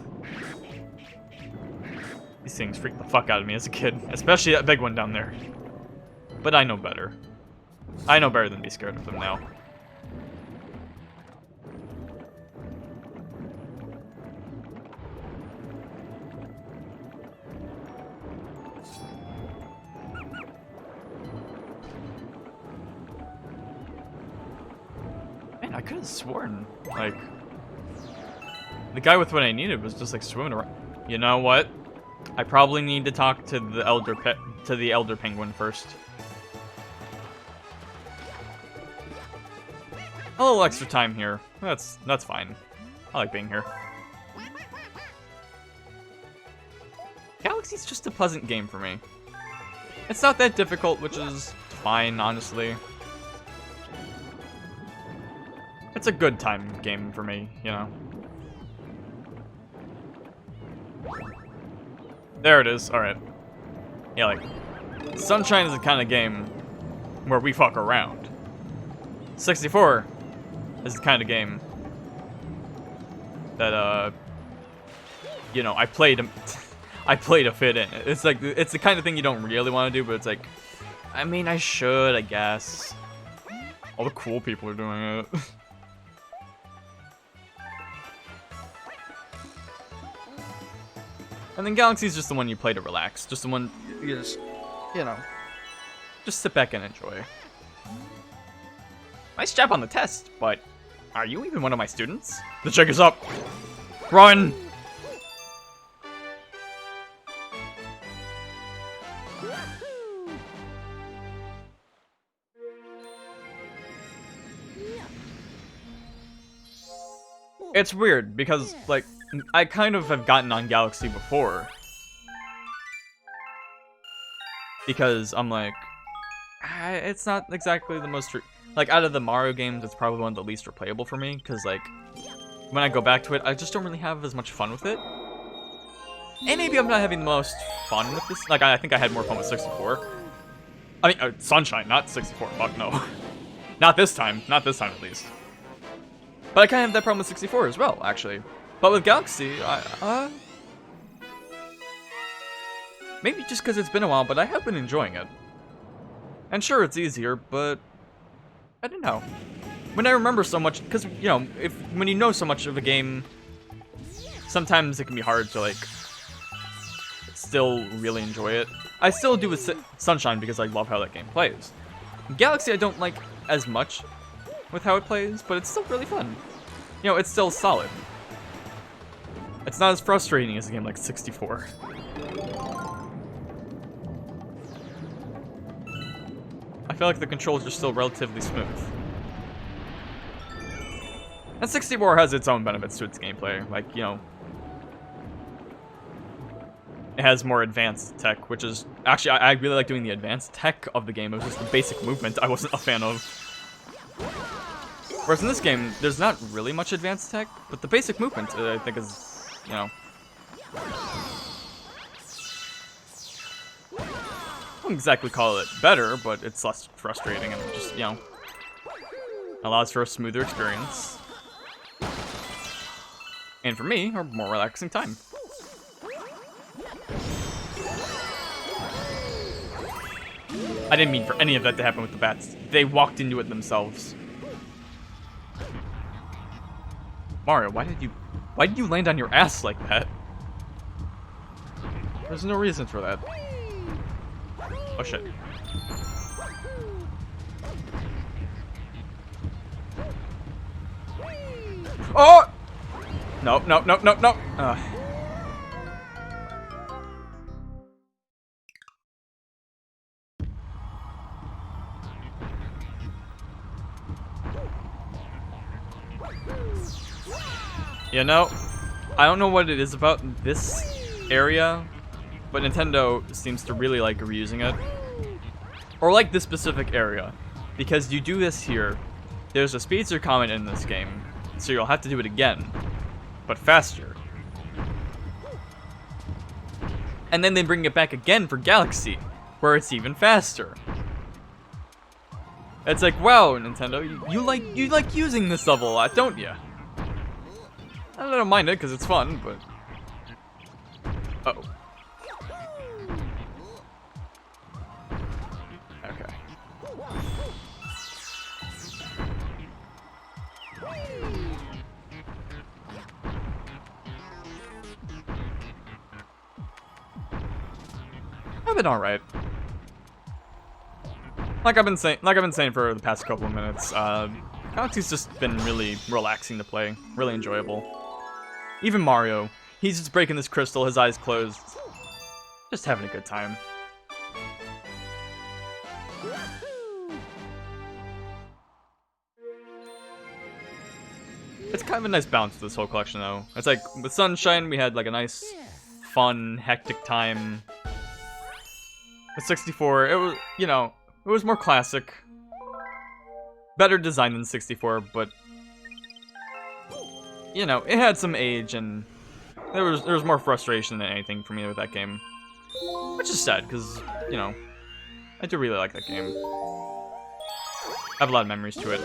These things freaked the fuck out of me as a kid, especially that big one down there. But I know better. I know better than to be scared of them now. Man, I could have sworn, like, the guy with what I needed was just like swimming around. You know what? I probably need to talk to the elder penguin first. A little extra time here. That's fine. I like being here. Galaxy's just a pleasant game for me. It's not that difficult, which is fine, honestly. It's a good time game for me, you know. There it is, alright. Yeah, like, Sunshine is the kind of game where we fuck around. 64 is the kind of game that, you know, I play to fit in. It's like, it's the kind of thing you don't really want to do, but it's like, I mean, I should, I guess. All the cool people are doing it. And then Galaxy's just the one you play to relax. Just the one you just, you know, just sit back and enjoy. Nice job on the test, but are you even one of my students? The check is up. Run! It's weird because, like, I kind of have gotten on Galaxy before. Because I'm like, it's not exactly the most... Like, out of the Mario games, it's probably one of the least replayable for me. Because, like, when I go back to it, I just don't really have as much fun with it. And maybe I'm not having the most fun with this. Like, I think I had more fun with 64. I mean, Sunshine, not 64. Fuck no. Not this time. Not this time, at least. But I kind of have that problem with 64 as well, actually. But with Galaxy, maybe just because it's been a while, but I have been enjoying it. And sure, it's easier, but I don't know. When I remember so much, because, you know, when you know so much of a game, sometimes it can be hard to, like, still really enjoy it. I still do with Sunshine because I love how that game plays. Galaxy I don't like as much with how it plays, but it's still really fun. You know, it's still solid. It's not as frustrating as a game like 64. I feel like the controls are still relatively smooth. And 64 has its own benefits to its gameplay, like, you know, it has more advanced tech, which is... Actually, I really like doing the advanced tech of the game. It was just the basic movement I wasn't a fan of. Whereas in this game, there's not really much advanced tech, but the basic movement, I think, is, you know... I wouldn't exactly call it better, but it's less frustrating and just, you know... allows for a smoother experience. And for me, a more relaxing time. I didn't mean for any of that to happen with the bats. They walked into it themselves. Mario, why did you land on your ass like that? There's no reason for that. Oh shit. Oh! No. You know, I don't know what it is about this area, but Nintendo seems to really like reusing it. Or like this specific area. Because you do this here, there's a speedster comment in this game, so you'll have to do it again, but faster. And then they bring it back again for Galaxy, where it's even faster. It's like, wow, Nintendo, you like using this level a lot, don't you? I don't mind it because it's fun, but... Uh-oh. Okay. I've been alright. Like I've been saying for the past couple of minutes, Galaxy's just been really relaxing to play, really enjoyable. Even Mario, he's just breaking this crystal, his eyes closed, just having a good time. It's kind of a nice balance to this whole collection, though. It's like, with Sunshine, we had like a nice, fun, hectic time. With 64, it was, you know, it was more classic. Better design than 64, but... you know, it had some age, and there was more frustration than anything for me with that game. Which is sad, because, you know, I do really like that game. I have a lot of memories to it.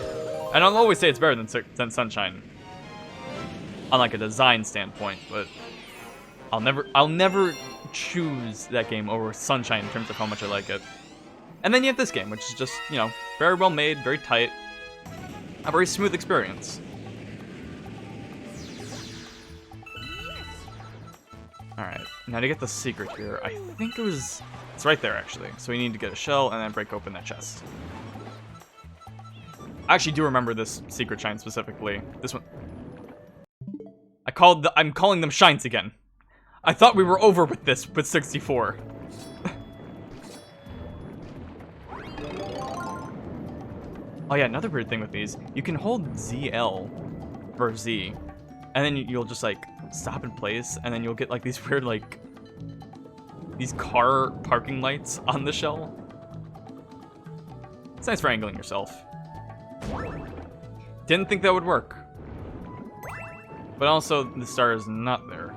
And I'll always say it's better than Sunshine. On like a design standpoint, but I'll never choose that game over Sunshine in terms of how much I like it. And then you have this game, which is just, you know, very well made, very tight, a very smooth experience. Alright, now to get the secret here, I think it's right there actually. So we need to get a shell and then break open that chest. I actually do remember this secret shine specifically. This one. I'm calling them shines again. I thought we were over with this with 64. Oh yeah, another weird thing with these, you can hold ZL for Z, and then you'll just like stop in place, and then you'll get like these weird like these car parking lights on the shell. It's nice for angling yourself. Didn't think that would work. But also, the star is not there.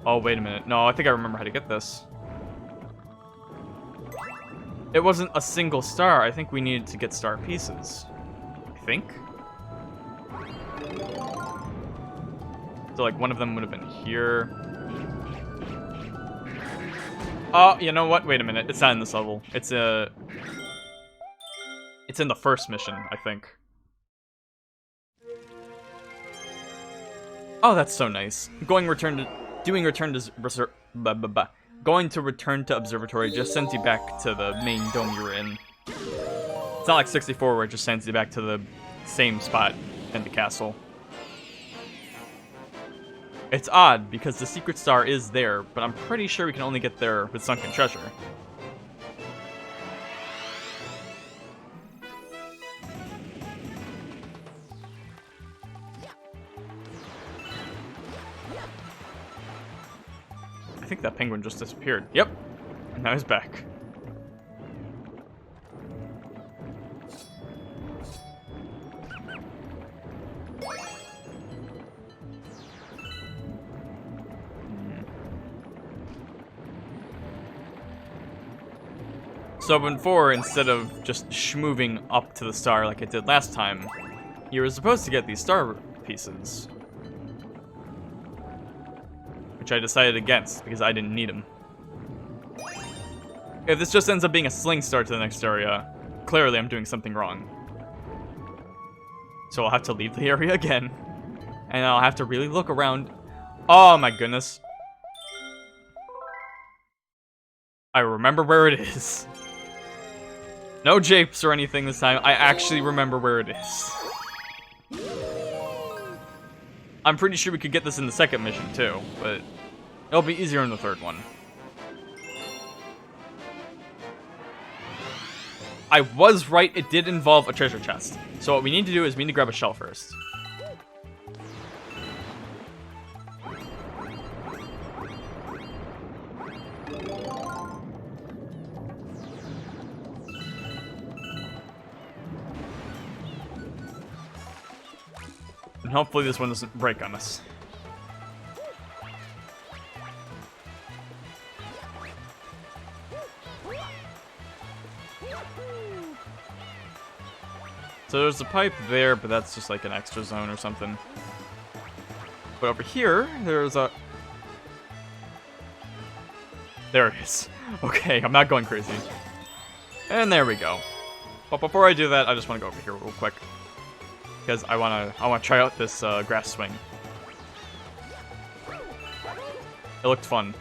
Oh, wait a minute. No, I think I remember how to get this. It wasn't a single star. I think we needed to get star pieces. I think. So, like, one of them would have been here. Oh, you know what? Wait a minute. It's not in this level. It's in the first mission, I think. Oh, that's so nice. Going to return to observatory just sends you back to the main dome you were in. It's not like 64 where it just sends you back to the same spot in the castle. It's odd because the secret star is there, but I'm pretty sure we can only get there with sunken treasure. I think that penguin just disappeared. Yep. And now he's back. So before, instead of just schmoving up to the star like it did last time, you were supposed to get these star pieces. Which I decided against, because I didn't need them. If this just ends up being a sling star to the next area, clearly I'm doing something wrong. So I'll have to leave the area again. And I'll have to really look around. Oh my goodness. I remember where it is. No japes or anything this time. I actually remember where it is. I'm pretty sure we could get this in the second mission too, but it'll be easier in the third one. I was right, it did involve a treasure chest. So what we need to do is we need to grab a shell first. And hopefully this one doesn't break on us. So there's a pipe there, but that's just like an extra zone or something. But over here, there's a... There it is. Okay, I'm not going crazy. And there we go. But before I do that, I just want to go over here real quick. Because I wanna try out this grass swing. It looked fun.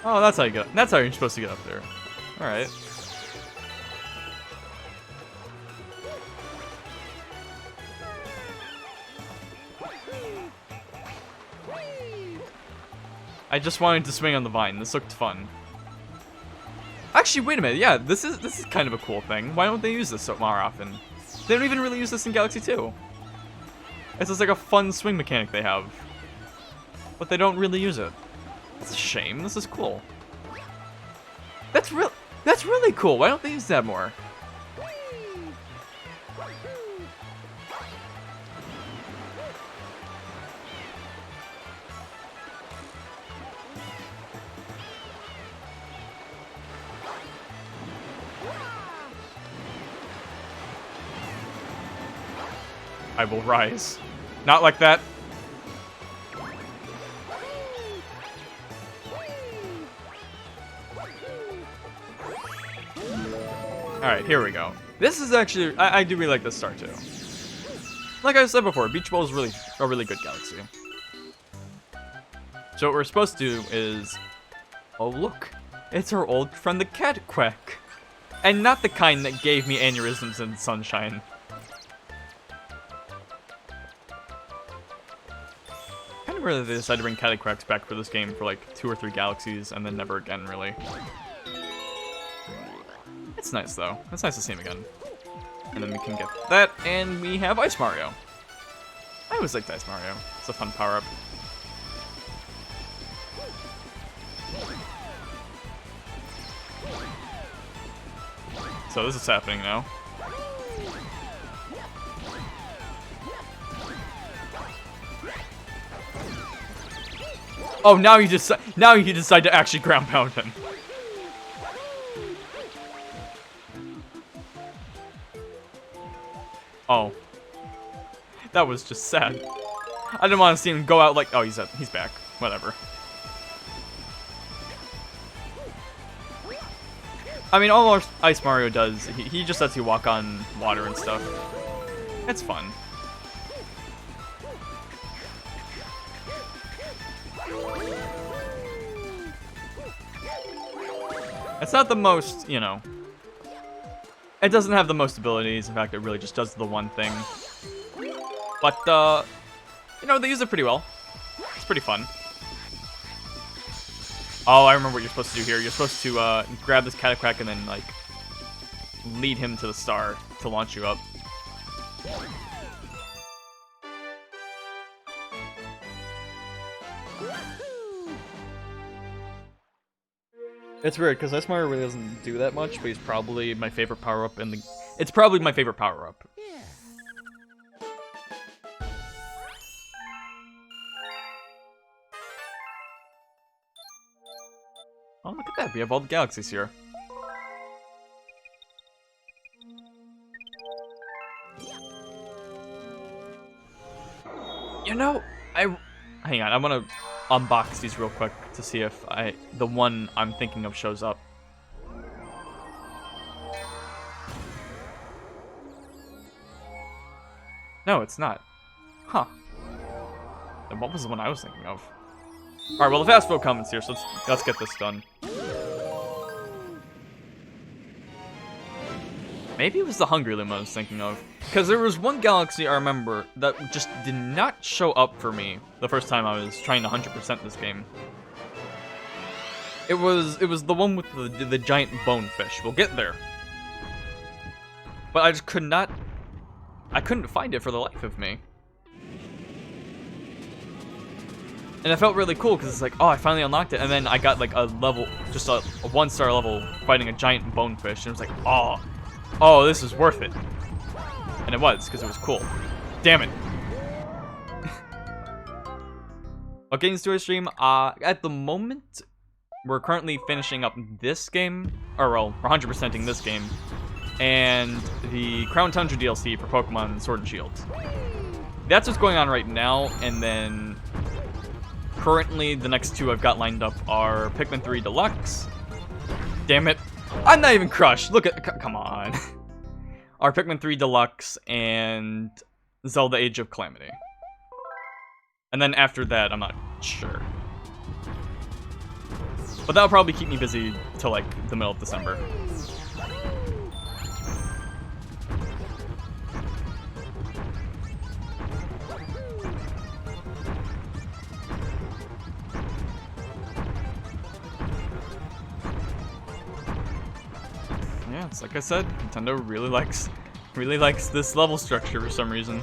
Oh, that's how you get. That's how you're supposed to get up there. All right. I just wanted to swing on the vine. This looked fun. Actually, wait a minute. Yeah, this is kind of a cool thing. Why don't they use this so more often? They don't even really use this in Galaxy 2. It's just like a fun swing mechanic they have. But they don't really use it. That's a shame. This is cool. That's really cool. Why don't they use that more? I will rise. Not like that. Alright, here we go. This is actually... I do really like this star, too. Like I said before, Beach Bowl is a really good galaxy. So what we're supposed to do is... Oh, look. It's our old friend, the Catquack. And not the kind that gave me aneurysms in Sunshine. Kind of weird that they decided to bring Catquacks back for this game for like 2 or 3 galaxies, and then never again, really. That's nice, though. That's nice to see him again. And then we can get that, and we have Ice Mario. I always liked Ice Mario. It's a fun power-up. So this is happening now. Oh, now you decide to actually ground pound him. Oh. That was just sad. I didn't want to see him go out like, oh, he's back. Whatever. I mean, all our Ice Mario does, he just lets you walk on water and stuff. It's fun. It's not the most, you know... It doesn't have the most abilities. In fact, it really just does the one thing. But, you know, they use it pretty well. It's pretty fun. Oh, I remember what you're supposed to do here. You're supposed to, grab this Cataquack and then, like, lead him to the star to launch you up. It's weird, because Ice Mario really doesn't do that much, but he's probably my favorite power-up in the... It's probably my favorite power-up. Oh, look at that. We have all the galaxies here. You know, hang on, I want to unbox these real quick to see if the one I'm thinking of shows up. No, it's not. Huh. Then what was the one I was thinking of? Alright, well, the fast vote comments here, so let's get this done. Maybe it was the Hungry Loom I was thinking of. Because there was one galaxy I remember that just did not show up for me the first time I was trying to 100% this game. It was the one with the giant bonefish. We'll get there. But I just could not... I couldn't find it for the life of me. And it felt really cool because it's like, oh, I finally unlocked it. And then I got like a level, just a 1-star level fighting a giant bonefish. And it was like, oh, this is worth it. And it was, because it was cool. Damn it. What games do I stream? At the moment, we're currently finishing up this game. Or, well, we're 100%ing this game. And the Crown Tundra DLC for Pokemon Sword and Shield. That's what's going on right now. And then, currently, the next two I've got lined up are Pikmin 3 Deluxe. Damn it. I'm not even crushed. Look at... Come on. Are Pikmin 3 Deluxe and Zelda Age of Calamity. And then after that, I'm not sure. But that'll probably keep me busy till like the middle of December. Yeah, it's like I said, Nintendo really likes this level structure for some reason.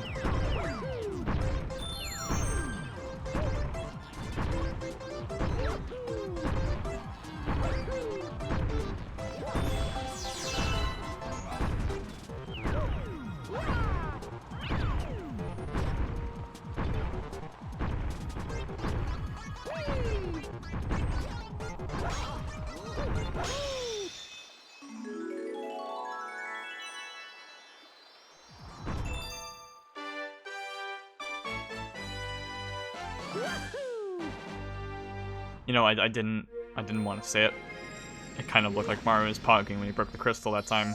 You know, I didn't want to say it. It kind of looked like Mario was pogging when he broke the crystal that time.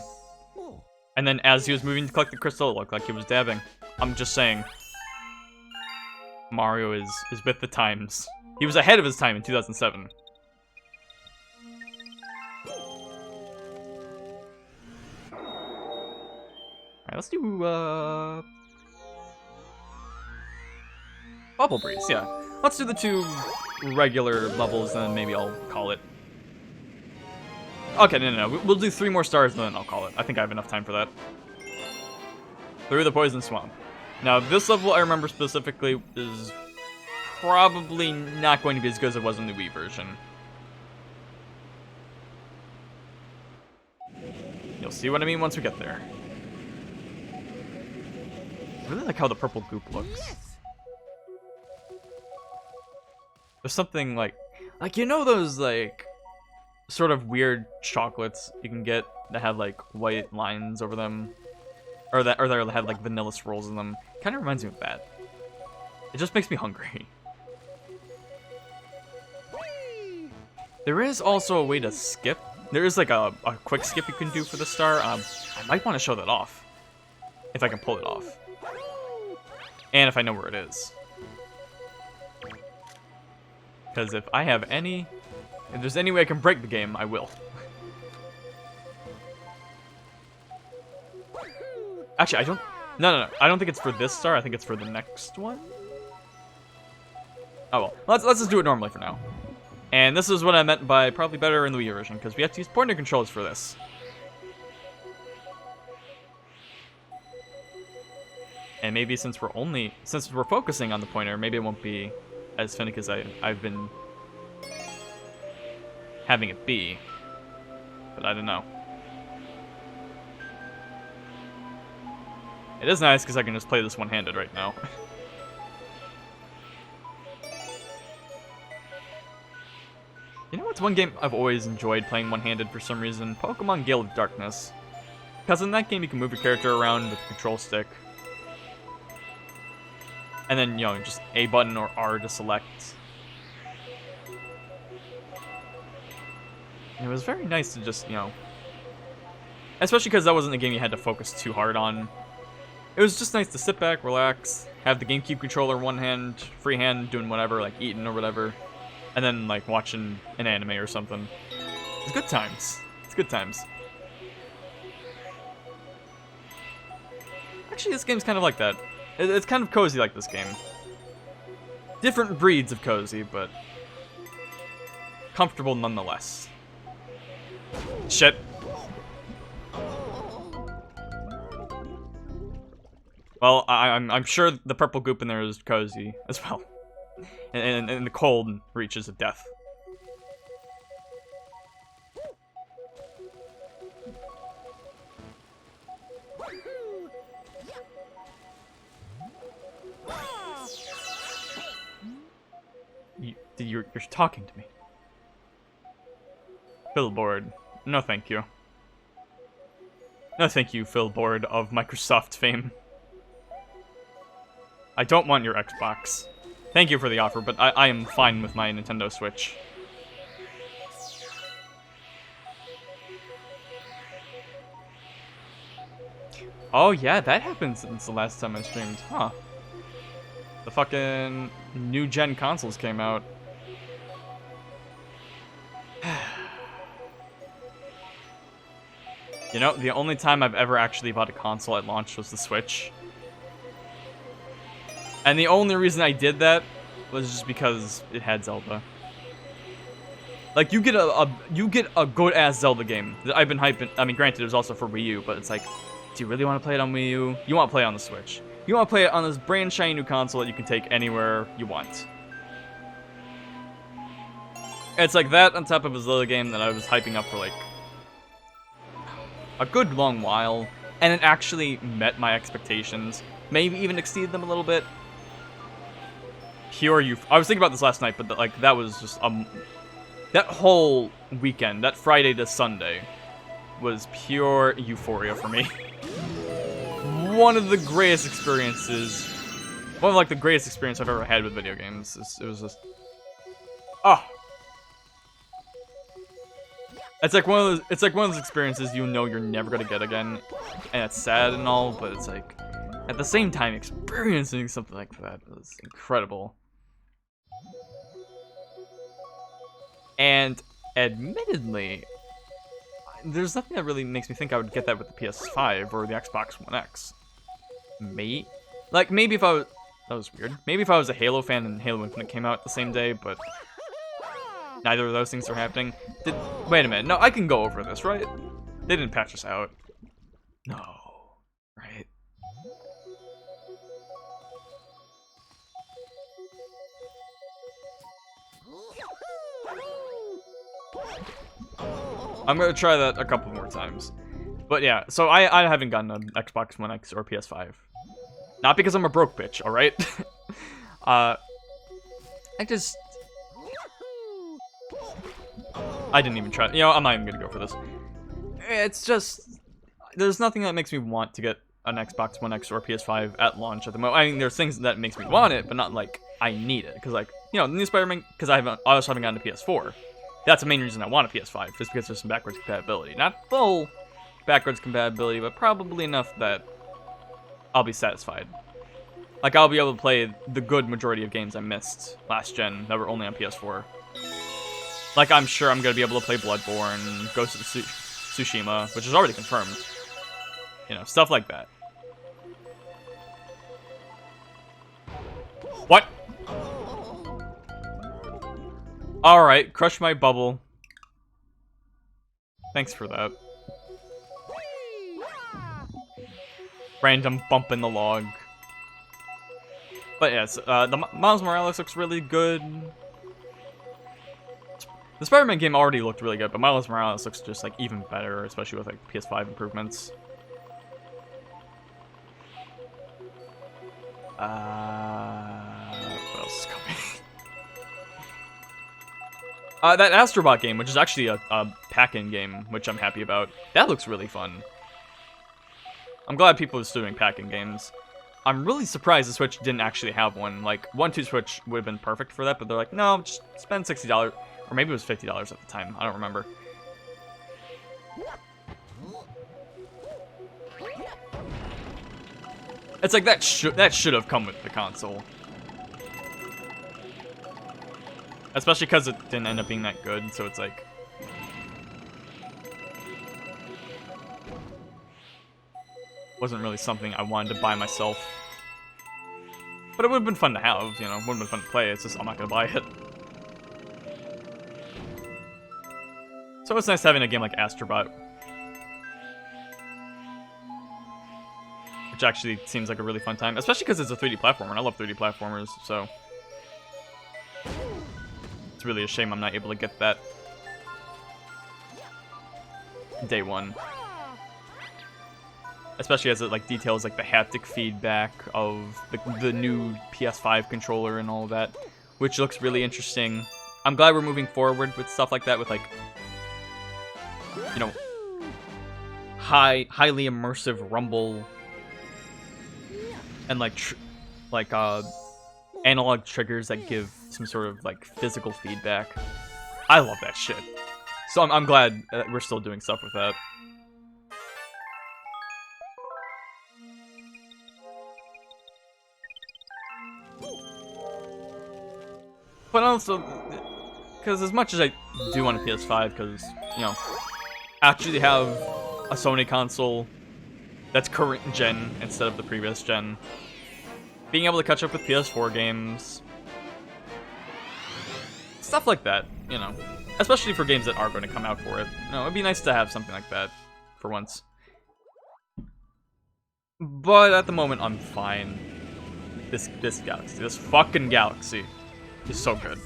And then as he was moving to collect the crystal, it looked like he was dabbing. I'm just saying. Mario is with the times. He was ahead of his time in 2007. Alright, let's do, Bubble Breeze, yeah. Let's do the two regular levels, and then maybe I'll call it. Okay, no. We'll do 3 more stars, and then I'll call it. I think I have enough time for that. Through the Poison Swamp. Now, this level I remember specifically is probably not going to be as good as it was in the Wii version. You'll see what I mean once we get there. I really like how the purple goop looks. There's something like you know those like sort of weird chocolates you can get that have like white lines over them, or that have like vanilla swirls in them. Kind of reminds me of that. It just makes me hungry. There is also a way to skip. There is like a quick skip you can do for the star. I might want to show that off if I can pull it off, and if I know where it is. Because if there's any way I can break the game, I will. Actually, no. I don't think it's for this star. I think it's for the next one. Oh well. Let's just do it normally for now. And this is what I meant by probably better in the Wii version, because we have to use pointer controls for this. And maybe since we're focusing on the pointer, maybe it won't be as finicky as I've been having it be. But I don't know. It is nice because I can just play this one-handed right now. You know what's one game I've always enjoyed playing one-handed for some reason? Pokemon Gale of Darkness. Because in that game you can move your character around with the control stick. And then, you know, just A button or R to select. And it was very nice to just, you know... Especially because that wasn't a game you had to focus too hard on. It was just nice to sit back, relax, have the GameCube controller one hand, free hand, doing whatever, like eating or whatever. And then, like, watching an anime or something. It's good times. It's good times. Actually, this game's kind of like that. It's kind of cozy like this game. Different breeds of cozy, but comfortable nonetheless. Shit. Well, I'm sure the purple goop in there is cozy as well. And the cold reaches of death. You're talking to me. Philboard. No thank you. No thank you, Philboard of Microsoft fame. I don't want your Xbox. Thank you for the offer, but I am fine with my Nintendo Switch. Oh yeah, that happened since the last time I streamed, huh? The fucking new gen consoles came out. You know, the only time I've ever actually bought a console at launch was the Switch. And the only reason I did that was just because it had Zelda. Like, you get a good-ass Zelda game that I've been hyping. I mean, granted, it was also for Wii U, but it's like, do you really want to play it on Wii U? You want to play it on the Switch. You want to play it on this brand shiny new console that you can take anywhere you want. It's like that on top of a Zelda game that I was hyping up for, like, a good long while, and it actually met my expectations. Maybe even exceeded them a little bit. Pure I was thinking about this last night, but like that was just that whole weekend, that Friday to Sunday, was pure euphoria for me. One of the greatest experiences, one of like the greatest experience I've ever had with video games. It was just, oh. It's like one of those experiences you know you're never gonna get again, and it's sad and all, but it's like at the same time experiencing something like that was incredible. And admittedly, there's nothing that really makes me think I would get that with the PS5 or the Xbox One X. Maybe if I was... That was weird. Maybe if I was a Halo fan and Halo Infinite came out the same day, but... Neither of those things are happening. Wait a minute. No, I can go over this, right? They didn't patch us out. No. Right. I'm gonna try that a couple more times. But yeah, so I haven't gotten an Xbox One X or PS5. Not because I'm a broke bitch, alright? I didn't even try. You know, I'm not even gonna go for this. It's just, there's nothing that makes me want to get an Xbox One X or PS5 at launch at the moment. I mean, there's things that makes me want it, but not like I need it. Because like, you know, the new Spider-Man, because I also haven't gotten a PS4. That's the main reason I want a PS5, just because there's some backwards compatibility. Not full backwards compatibility, but probably enough that I'll be satisfied. Like, I'll be able to play the good majority of games I missed last gen that were only on PS4. Like, I'm sure I'm going to be able to play Bloodborne, Ghost of Tsushima, which is already confirmed. You know, stuff like that. What? Alright, crush my bubble. Thanks for that. Random bump in the log. But yes, the Miles Morales looks really good. The Spider-Man game already looked really good, but Miles Morales looks just like even better, especially with like PS5 improvements. What else is coming? That Astrobot game, which is actually a pack-in game, which I'm happy about. That looks really fun. I'm glad people are still doing pack-in games. I'm really surprised the Switch didn't actually have one. Like, 1-2 Switch would have been perfect for that, but they're like, no, just spend $60. Or maybe it was $50 at the time. I don't remember. It's like, that should have come with the console. Especially because it didn't end up being that good, so it's like... wasn't really something I wanted to buy myself. But it would have been fun to have, you know, it would have been fun to play, it's just I'm not going to buy it. So it's nice having a game like Astrobot. Which actually seems like a really fun time, especially because it's a 3D platformer, and I love 3D platformers, so... it's really a shame I'm not able to get that day one. Especially as it like details like the haptic feedback of the new PS5 controller and all of that, which looks really interesting. I'm glad we're moving forward with stuff like that, with like, you know, highly immersive rumble and like analog triggers that give some sort of like physical feedback. I love that shit. So I'm glad we're still doing stuff with that. But also, because as much as I do want a PS5, because, you know, actually have a Sony console that's current gen instead of the previous gen, being able to catch up with PS4 games, stuff like that, you know, especially for games that are going to come out for it. You know, it'd be nice to have something like that for once. But at the moment, I'm fine. This galaxy, this fucking galaxy, is so good.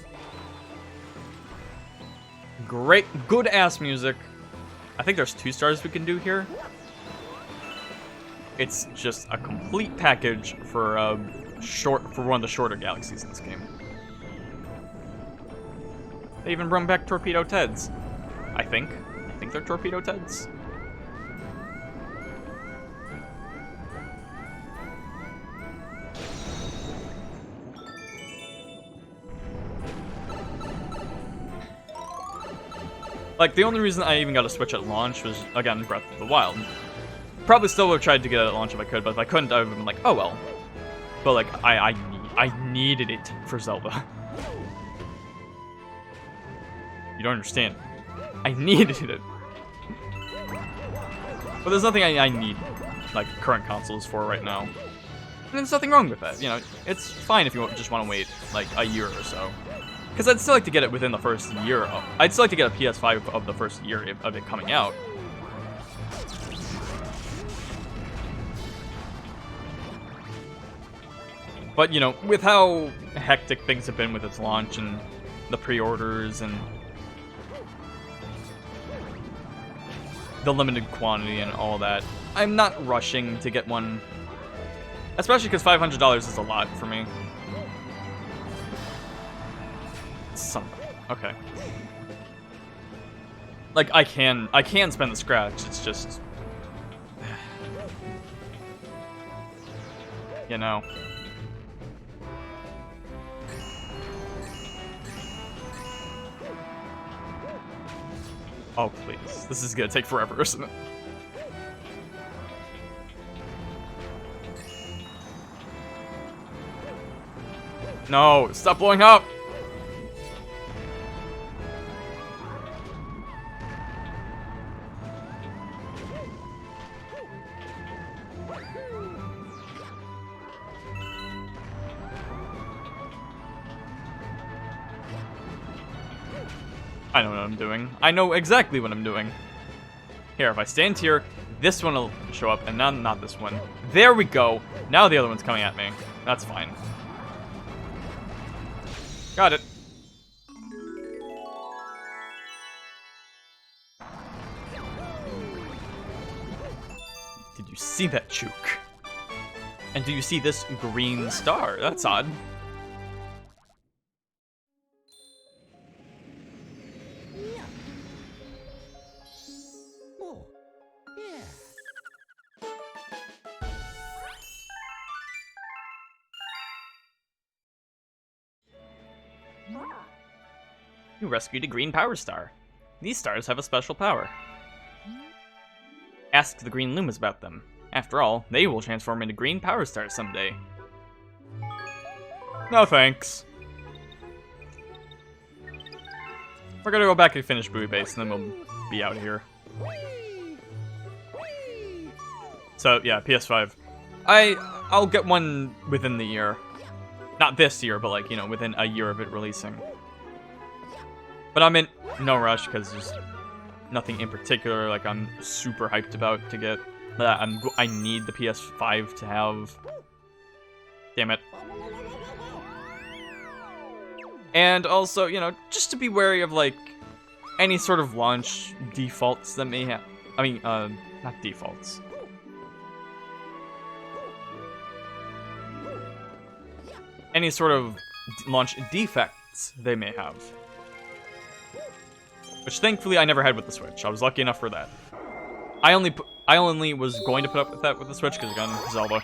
Great, good ass music. I think there's 2 stars we can do here. It's just a complete package for one of the shorter galaxies in this game. They even brought back Torpedo Teds. I think they're Torpedo Teds. Like, the only reason I even got a Switch at launch was, again, Breath of the Wild. Probably still would have tried to get it at launch if I could, but if I couldn't, I would have been like, oh well. But, like, I needed it for Zelda. You don't understand. I needed it. But there's nothing I need, like, current consoles for right now. And there's nothing wrong with that, you know. It's fine if you just want to wait, like, a year or so. Because I'd still like to get it within the first year. I'd still like to get a PS5 of the first year of it coming out. But, you know, with how hectic things have been with its launch and the pre-orders and the limited quantity and all that, I'm not rushing to get one. Especially because $500 is a lot for me. Okay. Like, I can spend the scratch, it's just... You know. Oh, please. This is gonna take forever, isn't it? No, stop blowing up! I know what I'm doing. I know exactly what I'm doing. Here, if I stand here, this one will show up, and not this one. There we go. Now the other one's coming at me. That's fine. Got it. Did you see that, Chook? And do you see this green star? That's odd. You rescued a green power star. These stars have a special power. Ask the green Lumas about them. After all, they will transform into green power stars someday. No thanks. We're gonna go back and finish Bowie Base, and then we'll be out of here. So yeah, PS5. I'll get one within the year. Not this year, but like, you know, within a year of it releasing. But I'm in no rush because there's nothing in particular like I'm super hyped about to get. I need the PS5 to have. Damn it. And also, you know, just to be wary of like any sort of launch defaults that may have. I mean, not defaults. Any sort of launch defects they may have. Which thankfully I never had with the Switch. I was lucky enough for that. I only was going to put up with that with the Switch because again, Zelda.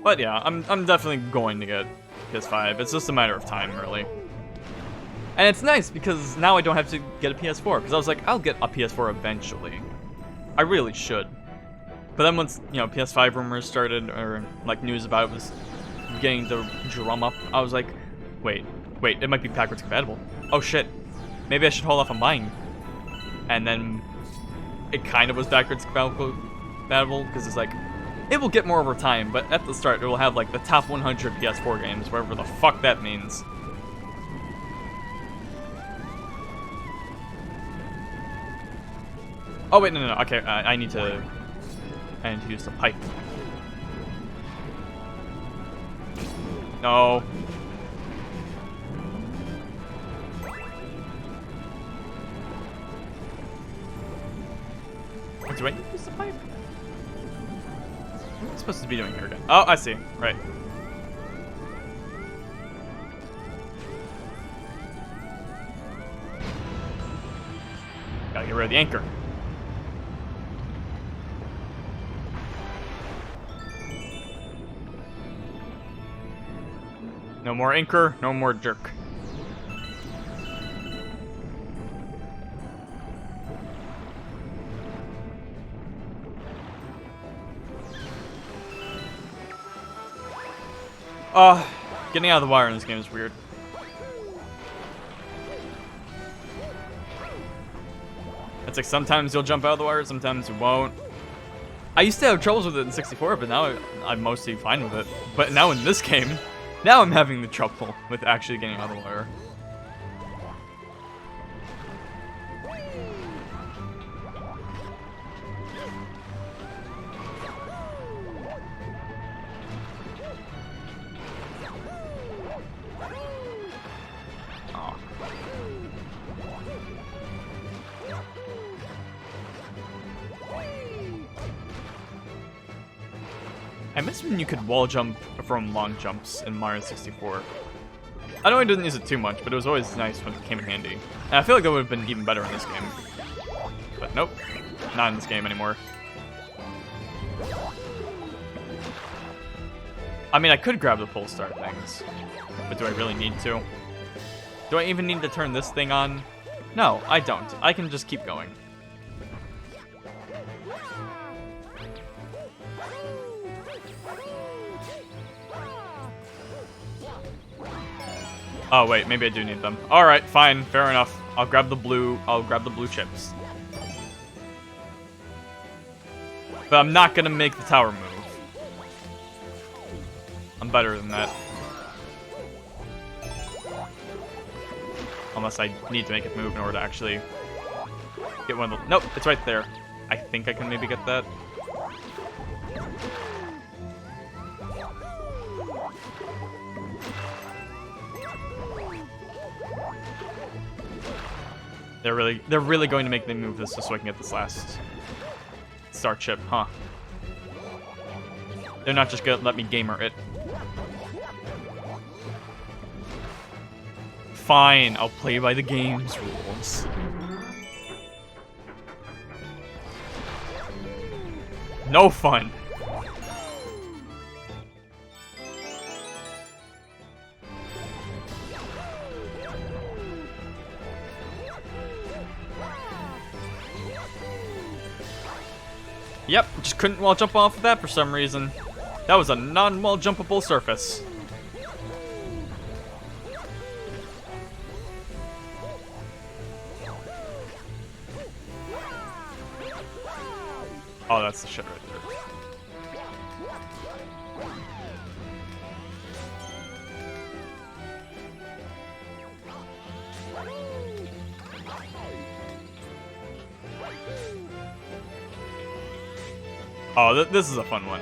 But yeah, I'm definitely going to get PS5. It's just a matter of time, really. And it's nice because now I don't have to get a PS4. Because I was like, I'll get a PS4 eventually. I really should. But then once, you know, PS5 rumors started, or like news about it was getting to drum up, I was like, wait, it might be backwards compatible. Oh shit, maybe I should hold off on buying. And then it kind of was backwards compatible because it's like, it will get more over time, but at the start it will have like the top 100 PS4 games, whatever the fuck that means. Oh wait, no, okay, I need to use the pipe. No. Do I need to use the pipe? What am I supposed to be doing here again? Oh, I see. Right. Gotta get rid of the anchor. No more Inker, no more Jerk. Getting out of the wire in this game is weird. It's like sometimes you'll jump out of the wire, sometimes you won't. I used to have troubles with it in 64, but now I'm mostly fine with it. But now in this game, now I'm having the trouble with actually getting out of the wire. I miss when you could wall jump from long jumps in Mario 64. I know I didn't use it too much, but it was always nice when it came in handy. And I feel like that would have been even better in this game. But nope, not in this game anymore. I mean, I could grab the pull star things, but do I really need to? Do I even need to turn this thing on? No, I don't. I can just keep going. Oh wait, maybe I do need them. Alright, fine, fair enough. I'll grab the blue chips. But I'm not gonna make the tower move. I'm better than that. Unless I need to make it move in order to actually get one of the... Nope, it's right there. I think I can maybe get that. They're really going to make me move this just so I can get this last star chip, huh? They're not just gonna let me gamer it. Fine, I'll play by the game's rules. No fun. Yep, just couldn't wall jump off of that for some reason. That was a non-wall jumpable surface. Oh, that's the shit right there. Oh, this is a fun one.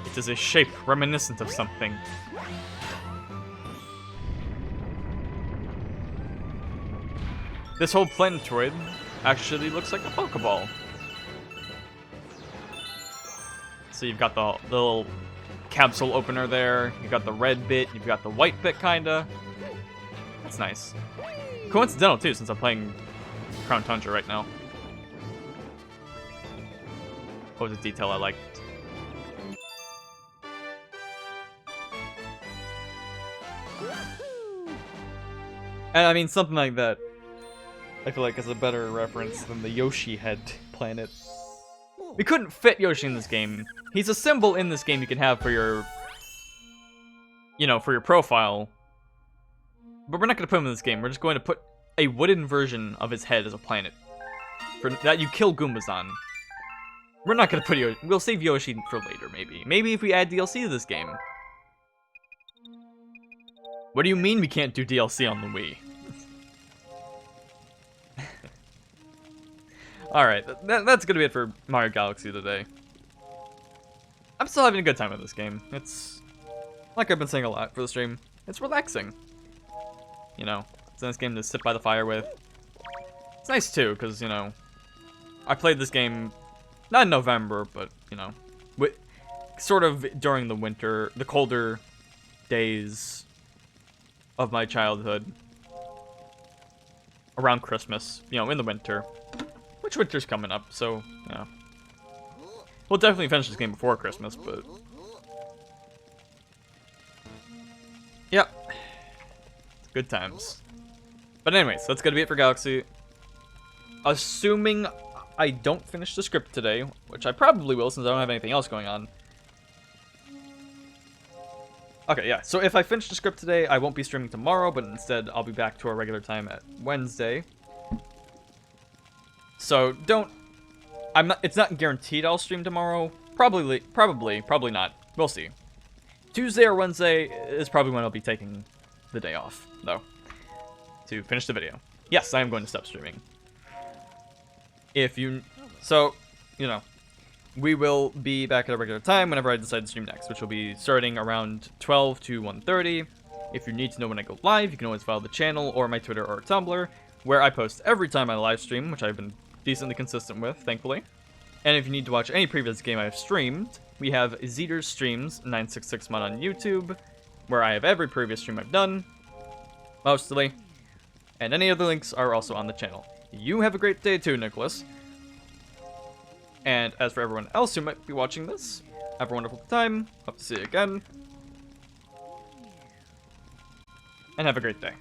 It is a shape reminiscent of something. This whole planetoid actually looks like a Pokeball. So you've got the little capsule opener there, you've got the red bit, you've got the white bit, kinda. That's nice. Coincidental, too, since I'm playing Crown Tundra right now. What was a detail I liked? And I mean, something like that, I feel like is a better reference than the Yoshi head planet. We couldn't fit Yoshi in this game. He's a symbol in this game you can have for your, you know, for your profile. But we're not going to put him in this game. We're just going to put a wooden version of his head as a planet. For that you kill Goombas on. We're not going to put Yoshi. We'll save Yoshi for later, maybe. Maybe if we add DLC to this game. What do you mean we can't do DLC on the Wii? Alright, that's gonna be it for Mario Galaxy today. I'm still having a good time with this game. It's, like I've been saying a lot for the stream, it's relaxing. You know, it's a nice game to sit by the fire with. It's nice too, because, you know, I played this game, not in November, but, you know, sort of during the winter, the colder days of my childhood. Around Christmas, you know, in the winter. Which winter's coming up, so, you know. We'll definitely finish this game before Christmas, but Yep. Good times. But anyways, that's gonna be it for Galaxy. Assuming I don't finish the script today, which I probably will since I don't have anything else going on. Okay, yeah, so if I finish the script today, I won't be streaming tomorrow, but instead I'll be back to our regular time at Wednesday. So it's not guaranteed I'll stream tomorrow. Probably not. We'll see. Tuesday or Wednesday is probably when I'll be taking the day off, though, to finish the video. Yes, I am going to stop streaming. So, you know, we will be back at a regular time whenever I decide to stream next, which will be starting around 12 to 1:30. If you need to know when I go live, you can always follow the channel or my Twitter or Tumblr, where I post every time I live stream, which I've been decently consistent with, thankfully. And if you need to watch any previous game I've streamed, we have Zeter's Streams 966 Mod on YouTube, where I have every previous stream I've done, mostly. And any other links are also on the channel. You have a great day too, Nicholas. And as for everyone else who might be watching this, have a wonderful time. Hope to see you again. And have a great day.